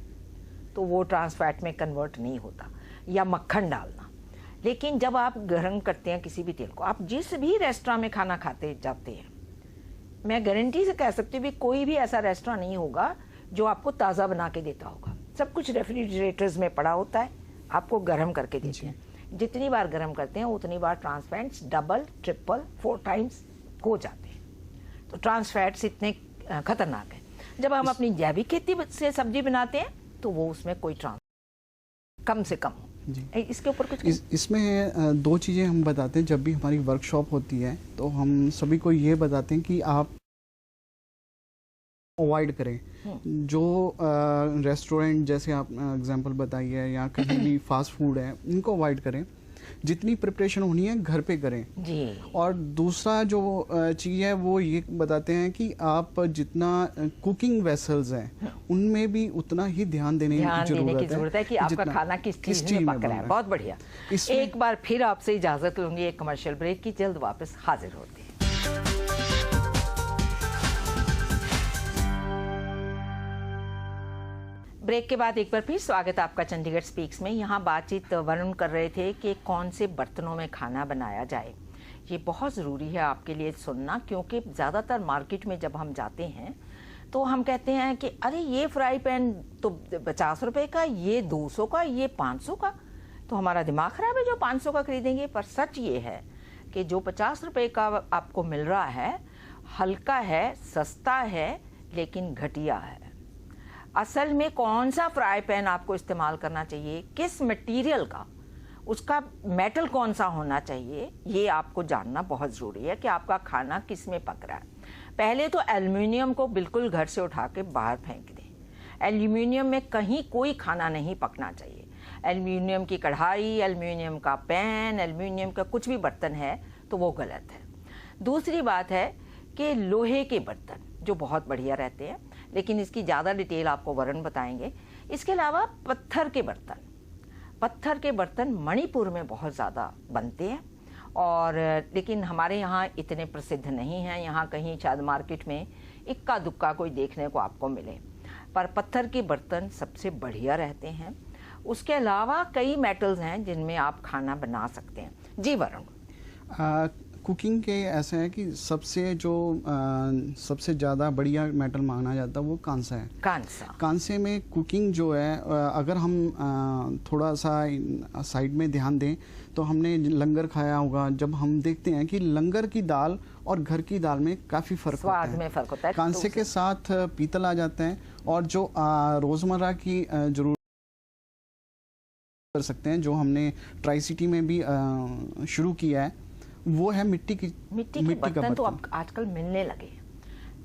तो वो ट्रांस फैट में कन्वर्ट नहीं होता, या मक्खन डालना। लेकिन जब आप गर्म करते हैं किसी भी तेल को, आप जिस भी रेस्टोरेंट में खाना खाते जाते हैं, मैं गारंटी से कह सकती हूँ भी कोई भी ऐसा रेस्टोरेंट नहीं होगा जो आपको ताज़ा बना के देता होगा। सब कुछ रेफ्रिजरेटर्स में पड़ा होता है, आपको गर्म करके देते हैं। जितनी बार गर्म करते हैं उतनी बार trans fats double, triple, 4 times हो जाते हैं। तो ट्रांस फैट्स इतने खतरनाक हैं। जब हम अपनी जैविक खेती से सब्जी बनाते हैं तो वो उसमें कोई ट्रांस कम से कम। इसके ऊपर कुछ इसमें 2 चीज़ें हम बताते हैं। जब भी हमारी वर्कशॉप होती है तो हम सभी को ये बताते हैं कि आप अवॉइड करें जो रेस्टोरेंट, जैसे आप एग्जांपल बताई है, या कहीं भी फास्ट फूड है, इनको अवॉइड करें। जितनी प्रिपरेशन होनी है घर पे करें जी। और दूसरा जो चीज़ है वो ये बताते हैं कि आप जितना कुकिंग वेसल्स हैं उनमें भी उतना ही ध्यान देने की जरूरत है कि आपका खाना किस चीज़ में पक रहा है। बहुत बढ़िया। एक बार फिर आपसे इजाज़त लूंगी एक कमर्शियल ब्रेक की, जल्द वापस हाजिर होते हैं। ब्रेक के बाद एक बार फिर स्वागत है आपका चंडीगढ़ स्पीक्स में। यहाँ बातचीत वरुण कर रहे थे कि कौन से बर्तनों में खाना बनाया जाए। ये बहुत ज़रूरी है आपके लिए सुनना, क्योंकि ज़्यादातर मार्केट में जब हम जाते हैं तो हम कहते हैं कि अरे ये फ्राई पैन तो 50 रुपये का, ये 200 का, ये 500 का, तो हमारा दिमाग ख़राब है जो 500 का खरीदेंगे। पर सच ये है कि जो 50 रुपये का आपको मिल रहा है हल्का है, सस्ता है, लेकिन घटिया है। असल में कौन सा फ्राई पैन आपको इस्तेमाल करना चाहिए, किस मटेरियल का, उसका मेटल कौन सा होना चाहिए, ये आपको जानना बहुत ज़रूरी है कि आपका खाना किस में पक रहा है। पहले तो एल्युमिनियम को बिल्कुल घर से उठा के बाहर फेंक दें। एल्युमिनियम में कहीं कोई खाना नहीं पकना चाहिए। एल्युमिनियम की कढ़ाई, एल्युमिनियम का पैन, एल्युमिनियम का कुछ भी बर्तन है तो वो गलत है। दूसरी बात है कि लोहे के बर्तन जो बहुत बढ़िया रहते हैं, लेकिन इसकी ज़्यादा डिटेल आपको वरुण बताएंगे। इसके अलावा पत्थर के बर्तन मणिपुर में बहुत ज़्यादा बनते हैं, और लेकिन हमारे यहाँ इतने प्रसिद्ध नहीं हैं। यहाँ कहीं शायद मार्केट में इक्का दुक्का कोई देखने को आपको मिले, पर पत्थर के बर्तन सबसे बढ़िया रहते हैं। उसके अलावा कई मेटल्स हैं जिनमें आप खाना बना सकते हैं। जी वरुण। कुकिंग के ऐसे है कि सबसे ज़्यादा बढ़िया मेटल माना जाता है वो कांसा है। कांसे में कुकिंग जो है, अगर हम थोड़ा सा साइड में ध्यान दें तो हमने लंगर खाया होगा, जब हम देखते हैं कि लंगर की दाल और घर की दाल में काफ़ी फ़र्क होता है। कांसे के साथ पीतल आ जाते हैं, और जो रोज़मर्रा की जरूरत कर सकते हैं, जो हमने ट्राई सिटी में भी शुरू किया है, वो है मिट्टी के बर्तन। तो अब आजकल मिलने लगे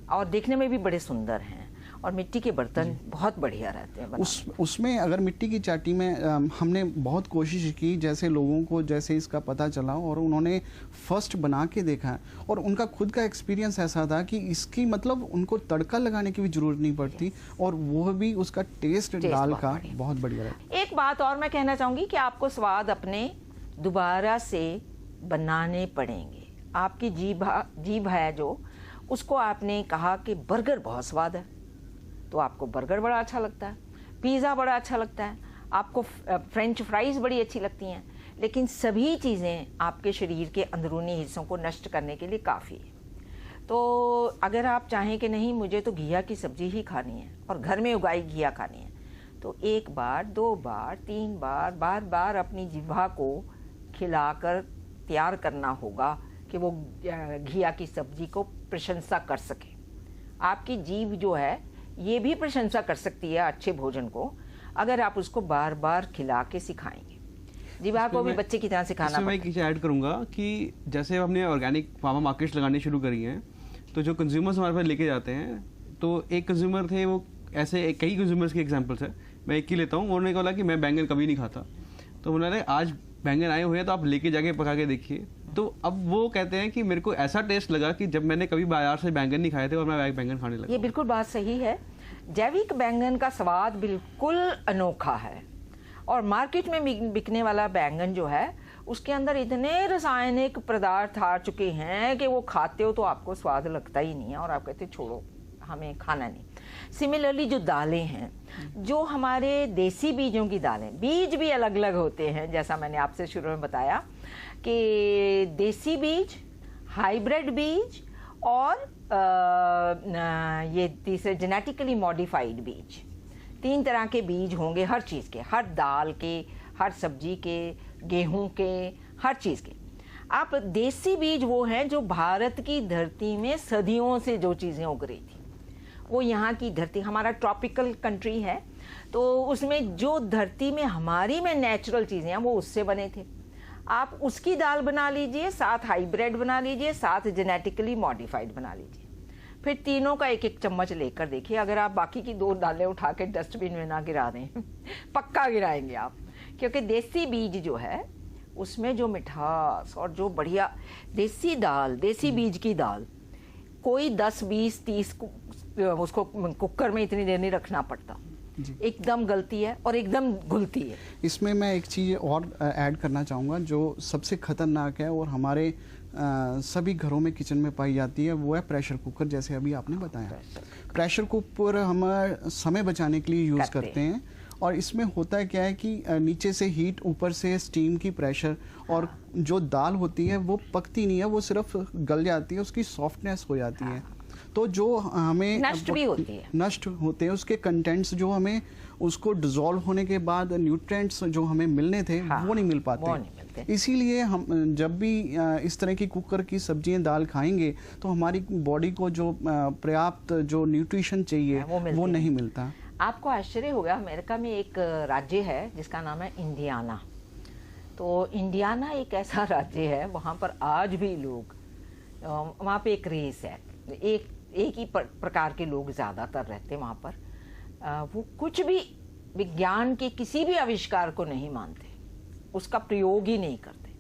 और देखने में भी बड़े सुंदर हैं, और मिट्टी के बर्तन बहुत बढ़िया रहते हैं। उसमें अगर मिट्टी की चाटी में हमने बहुत कोशिश की, जैसे लोगों को जैसे इसका पता चला और उन्होंने फर्स्ट बना के देखा, और उनका खुद का एक्सपीरियंस ऐसा था कि इसकी मतलब उनको तड़का लगाने की भी जरूरत नहीं पड़ती, और वो भी उसका टेस्ट दाल का बहुत बढ़िया रहता है। एक बात और मैं कहना चाहूँगी कि आपको स्वाद अपने दोबारा से बनाने पड़ेंगे। आपकी जीभ है जो, उसको आपने कहा कि बर्गर बहुत स्वाद है, तो आपको बर्गर बड़ा अच्छा लगता है, पिज़्ज़ा बड़ा अच्छा लगता है, आपको फ्रेंच फ्राइज़ बड़ी अच्छी लगती हैं, लेकिन सभी चीज़ें आपके शरीर के अंदरूनी हिस्सों को नष्ट करने के लिए काफ़ी है। तो अगर आप चाहें कि नहीं मुझे तो घिया की सब्ज़ी ही खानी है और घर में उगाई घिया खानी है, तो 1 बार 2 बार 3 बार बार बार अपनी जिह्वा को खिलाकर तैयार करना होगा कि वो घिया की सब्जी को प्रशंसा कर सके। आपकी जीभ जो है ये भी प्रशंसा कर सकती है अच्छे भोजन को, अगर आप उसको बार बार खिला के सिखाएंगे। जीवा को भी बच्चे की तरह सिखाना। मैं एक ऐड करूंगा कि जैसे हमने ऑर्गेनिक फार्मा मार्केट्स लगानी शुरू करी हैं, तो जो कंज्यूमर्स हमारे पास लेके जाते हैं, तो एक कंज्यूमर थे, वो ऐसे कई कंज्यूमर्स के एग्जांपल्स है, मैं एक ही लेता हूँ। उन्होंने बोला कि मैं बैंगन कभी नहीं खाता, तो उन्होंने आज बैंगन आए हुए हैं तो आप लेके जाके पका के देखिए। तो अब वो कहते हैं कि मेरे को ऐसा टेस्ट लगा कि जब मैंने कभी बाजार से बैंगन नहीं खाए थे और मैं बैंगन खाने लगा। ये बिल्कुल बात सही है। जैविक बैंगन का स्वाद बिल्कुल अनोखा है, और मार्केट में बिकने वाला बैंगन जो है उसके अंदर इतने रासायनिक पदार्थ आ चुके हैं कि वो खाते हो तो आपको स्वाद लगता ही नहीं है और आप कहते छोड़ो, हमें खाना नहीं। सिमिलरली जो दालें हैं, जो हमारे देसी बीजों की दालें, बीज भी अलग अलग होते हैं, जैसा मैंने आपसे शुरू में बताया कि देसी बीज, हाइब्रिड बीज और ये तीसरे जेनेटिकली मॉडिफाइड बीज, 3 तरह के बीज होंगे हर चीज़ के, हर दाल के, हर सब्जी के, गेहूं के, हर चीज़ के। आप देसी बीज वो हैं जो भारत की धरती में सदियों से जो चीज़ें उग रही थी, वो यहाँ की धरती, हमारा ट्रॉपिकल कंट्री है, तो उसमें जो धरती में हमारी में नेचुरल चीज़ें हैं वो उससे बने थे। आप उसकी दाल बना लीजिए, साथ हाइब्रिड बना लीजिए, साथ जेनेटिकली मॉडिफाइड बना लीजिए, फिर तीनों का 1-1 चम्मच लेकर देखिए। अगर आप बाकी की 2 दालें उठा के डस्टबिन में ना गिरा दें पक्का गिराएंगे आप, क्योंकि देसी बीज जो है उसमें जो मिठास और जो बढ़िया देसी दाल, देसी बीज की दाल, कोई 10, 20, 30 उसको कुकर में इतनी देर नहीं रखना पड़ता, एकदम गलती है और एकदम घुलती है। इसमें मैं एक चीज़ और ऐड करना चाहूँगा जो सबसे खतरनाक है और हमारे सभी घरों में किचन में पाई जाती है, वो है प्रेशर कुकर। जैसे अभी आपने बताया, प्रेशर कुकर हम समय बचाने के लिए यूज़ करते हैं, और इसमें होता है क्या है कि नीचे से हीट, ऊपर से स्टीम की प्रेशर, और जो दाल होती है वो पकती नहीं है, वो सिर्फ गल जाती है, उसकी सॉफ्टनेस हो जाती है। तो जो हमें नष्ट भी होती है, नष्ट होते हैं उसके कंटेंट्स, जो हमें उसको डिसॉल्व होने के बाद न्यूट्रिएंट्स जो हमें मिलने थे वो नहीं मिल पाते। इसीलिए हम जब भी इस तरह की कुकर की सब्जियां, दाल खाएंगे तो हमारी बॉडी को जो पर्याप्त जो न्यूट्रिशन चाहिए वो नहीं मिलता। आपको आश्चर्य होगा, अमेरिका में एक राज्य है जिसका नाम है इंडियाना। तो इंडियाना एक ऐसा राज्य है, वहाँ पर आज भी लोग, वहाँ पे एक रेस है, एक ही प्रकार के लोग ज़्यादातर रहते हैं वहाँ पर। वो कुछ भी विज्ञान के किसी भी आविष्कार को नहीं मानते, उसका प्रयोग ही नहीं करते।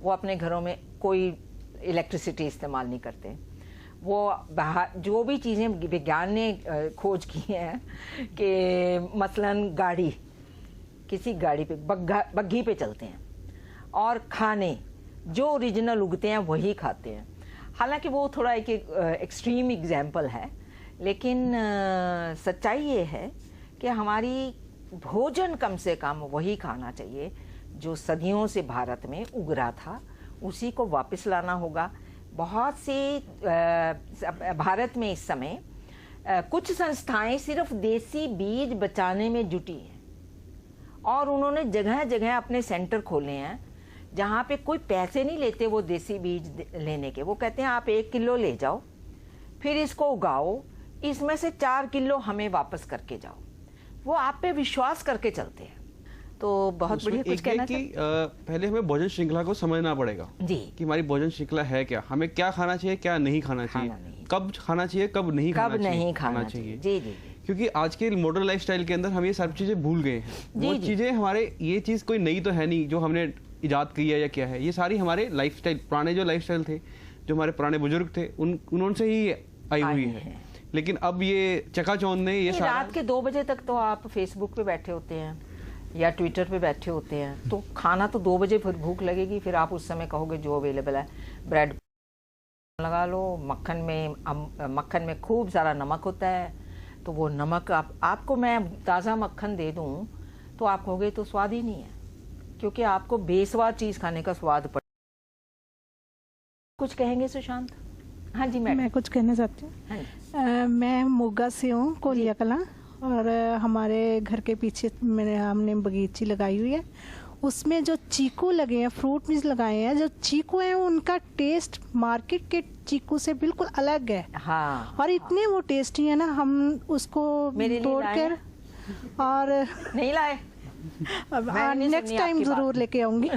वो अपने घरों में कोई इलेक्ट्रिसिटी इस्तेमाल नहीं करते। वो जो भी चीज़ें विज्ञान ने खोज की हैं, कि मसलन गाड़ी, किसी गाड़ी पे बग्घी पे चलते हैं, और खाने जो ओरिजिनल उगते हैं वही खाते हैं। हालांकि वो थोड़ा एक एक्सट्रीम एग्जाम्पल है, लेकिन सच्चाई ये है कि हमारी भोजन कम से कम वही खाना चाहिए जो सदियों से भारत में उग रहा था, उसी को वापस लाना होगा। बहुत से भारत में इस समय कुछ संस्थाएं सिर्फ देसी बीज बचाने में जुटी हैं, और उन्होंने जगह जगह अपने सेंटर खोले हैं जहाँ पे कोई पैसे नहीं लेते वो देसी बीज लेने के। वो कहते हैं आप 1 किलो ले जाओ, फिर इसको उगाओ, इसमें से 4 किलो हमें वापस करके जाओ। वो आप पे विश्वास करके चलते हैं। तो बहुत बढ़िया कुछ कहना चाहिए। पहले हमें भोजन श्रृंखला को समझना पड़ेगा जी, कि हमारी भोजन श्रृंखला है क्या, हमें क्या खाना चाहिए, क्या नहीं खाना चाहिए, कब खाना चाहिए, कब नहीं खाना चाहिए। जी जी, क्योंकि आज के मॉडर्न लाइफस्टाइल के अंदर हम ये सब चीजें भूल गए हैं। वो चीजें हमारे, ये चीज कोई नई तो है नहीं जो हमने इजाद की है या क्या है, ये सारी हमारे लाइफस्टाइल, पुराने जो लाइफस्टाइल थे, जो हमारे पुराने बुजुर्ग थे, उनसे ही आई हुई है। लेकिन अब ये चकाचौंध ने ये रात के 2 बजे तक तो आप फेसबुक पे बैठे होते हैं या ट्विटर पे बैठे होते हैं, तो खाना तो 2 बजे फिर भूख लगेगी, फिर आप उस समय कहोगे जो अवेलेबल है ब्रेड लगा लो। मक्खन में खूब सारा नमक होता है, तो वो नमक आपको मैं ताज़ा मक्खन दे दूं तो आप कहोगे तो स्वाद ही नहीं है, क्योंकि आपको बेस्वाद चीज़ खाने का स्वाद पड़। कुछ कहेंगे सुशांत? हाँ जी मैडम। मैं कुछ कहना चाहती हूँ। मैं मोगा से हूँ, कोलिया कला, और हमारे घर के पीछे हमने बगीची लगाई हुई है, उसमें जो चीकू लगे हैं, फ्रूट भी लगाए हैं, जो चीकू है उनका टेस्ट मार्केट के चीकू से बिल्कुल अलग है। हाँ, और इतने वो टेस्टी है ना, हम उसको तोड़कर और नहीं लाए, नेक्स्ट टाइम जरूर लेके आऊंगी।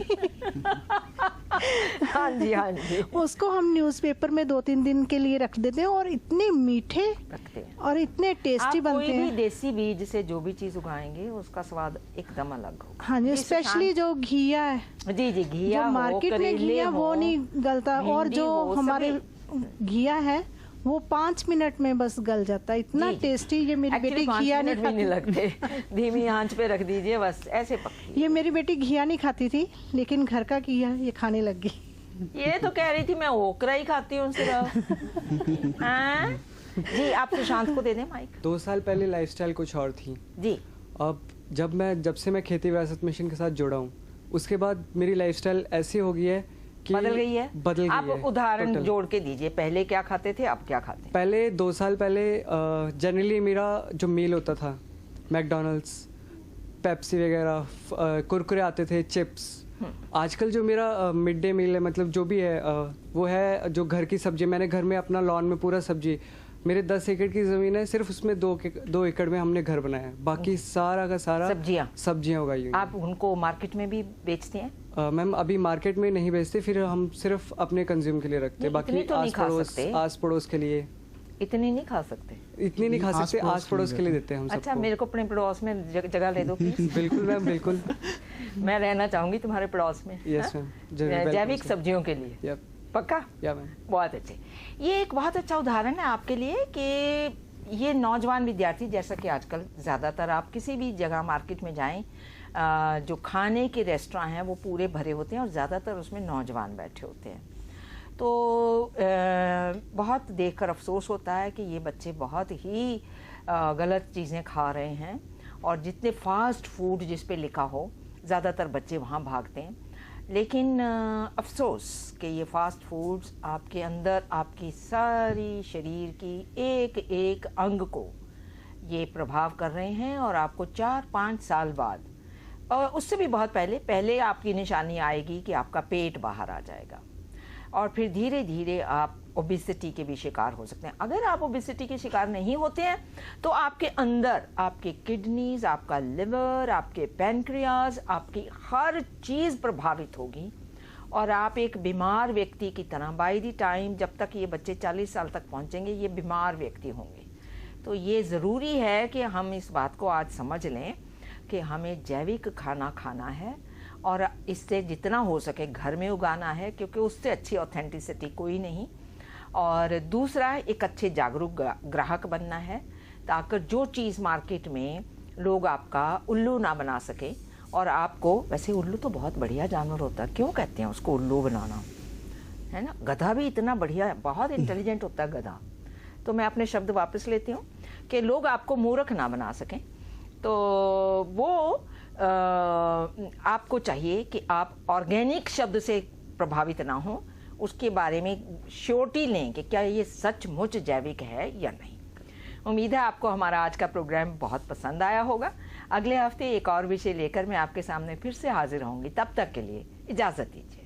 हाँ जी, हाँ जी। उसको हम न्यूज़पेपर में 2-3 दिन के लिए रख देते हैं और इतने मीठे रखते हैं और इतने टेस्टी बनते हैं। कोई भी देसी बीज से जो भी चीज उगाएंगे उसका स्वाद एकदम अलग होगा। हाँ जी, स्पेशली जो घिया है, जी जी, घिया जो मार्केट में घिया वो नहीं गलता, और जो हमारे घिया है वो 5 मिनट में बस गल जाता है, इतना टेस्टी। ये मेरी बेटी घिया नहीं लगते, धीमी आंच पे रख दीजिए बस ऐसे ये मेरी बेटी घिया नहीं खाती थी, लेकिन घर का घिया ये खाने लग गई। ये तो कह रही थी मैं ओकरा ही खाती हूँ सिर्फ। जी, आप सुशांत को दे दें माइक। 2 साल पहले लाइफस्टाइल कुछ और थी जी। अब जब से मैं खेती विरासत मिशन के साथ जुड़ा हूँ, उसके बाद मेरी लाइफस्टाइल ऐसी हो गई है कि बदल गई है। आप उदाहरण जोड़ के दीजिए, पहले क्या खाते थे, अब क्या खाते हैं? पहले 2 साल पहले जनरली मेरा जो मील होता था, मैकडॉनल्ड्स, पेप्सी वगैरह, कुरकुरे आते थे, चिप्स। आजकल जो मेरा मिड डे मील है, मतलब जो भी है वो है जो घर की सब्जी। मैंने घर में अपना लॉन में पूरा सब्जी, मेरे 10 एकड़ की ज़मीन है, सिर्फ उसमें 2 एकड़ में हमने घर बनाया है, बाकी सारा का सारा सब्जियाँ उगाई हुई। आप उनको मार्केट में भी बेचते हैं? मैम अभी मार्केट में नहीं बेचते, फिर हम सिर्फ अपने कंज्यूम के लिए रखते हैं, बाकी आस पड़ोस के लिए। इतनी नहीं खा सकते? इतनी नहीं खा सकते, आस पड़ोस के लिए देते हैं हम सबको। अच्छा, मेरे को अपने पड़ोस में जगह ले दो प्लीज। बिल्कुल मैम, बिल्कुल। मैं रहना चाहूंगी तुम्हारे पड़ोस में। यस मैम, जैविक सब्जियों के लिए। पक्का? या मैम। बहुत अच्छे। ये एक बहुत अच्छा उदाहरण है आपके लिए कि ये नौजवान विद्यार्थी, जैसा कि आजकल ज़्यादातर आप किसी भी जगह मार्केट में जाएं, जो खाने के रेस्टोरेंट हैं वो पूरे भरे होते हैं और ज़्यादातर उसमें नौजवान बैठे होते हैं। तो बहुत देखकर अफसोस होता है कि ये बच्चे बहुत ही गलत चीज़ें खा रहे हैं, और जितने फास्ट फूड जिस पे लिखा हो ज़्यादातर बच्चे वहाँ भागते हैं। लेकिन अफसोस कि ये फास्ट फूड्स आपके अंदर आपकी सारी शरीर की एक एक अंग को ये प्रभाव कर रहे हैं, और आपको 4-5 साल बाद, और उससे भी बहुत पहले आपकी निशानी आएगी कि आपका पेट बाहर आ जाएगा, और फिर धीरे धीरे आप ओबेसिटी के भी शिकार हो सकते हैं। अगर आप ओबेसिटी के शिकार नहीं होते हैं तो आपके अंदर आपके किडनीज, आपका लिवर, आपके पैनक्रियाज, आपकी हर चीज़ प्रभावित होगी, और आप एक बीमार व्यक्ति की तरह बाय द टाइम जब तक ये बच्चे 40 साल तक पहुंचेंगे ये बीमार व्यक्ति होंगे। तो ये ज़रूरी है कि हम इस बात को आज समझ लें कि हमें जैविक खाना खाना है, और इससे जितना हो सके घर में उगाना है, क्योंकि उससे अच्छी ऑथेंटिसिटी कोई नहीं। और दूसरा, एक अच्छे जागरूक ग्राहक बनना है, ताकि जो चीज़ मार्केट में लोग आपका उल्लू ना बना सके। और आपको, वैसे उल्लू तो बहुत बढ़िया जानवर होता है, क्यों कहते हैं उसको उल्लू बनाना, है ना? गधा भी इतना बढ़िया, बहुत इंटेलिजेंट होता है गधा। तो मैं अपने शब्द वापस लेती हूँ कि लोग आपको मूर्ख ना बना सकें। तो वो आपको चाहिए कि आप ऑर्गेनिक शब्द से प्रभावित ना हो, उसके बारे में श्योरिटी लें कि क्या ये सचमुच जैविक है या नहीं। उम्मीद है आपको हमारा आज का प्रोग्राम बहुत पसंद आया होगा। अगले हफ्ते एक और विषय लेकर मैं आपके सामने फिर से हाजिर होंगी। तब तक के लिए इजाज़त दीजिए।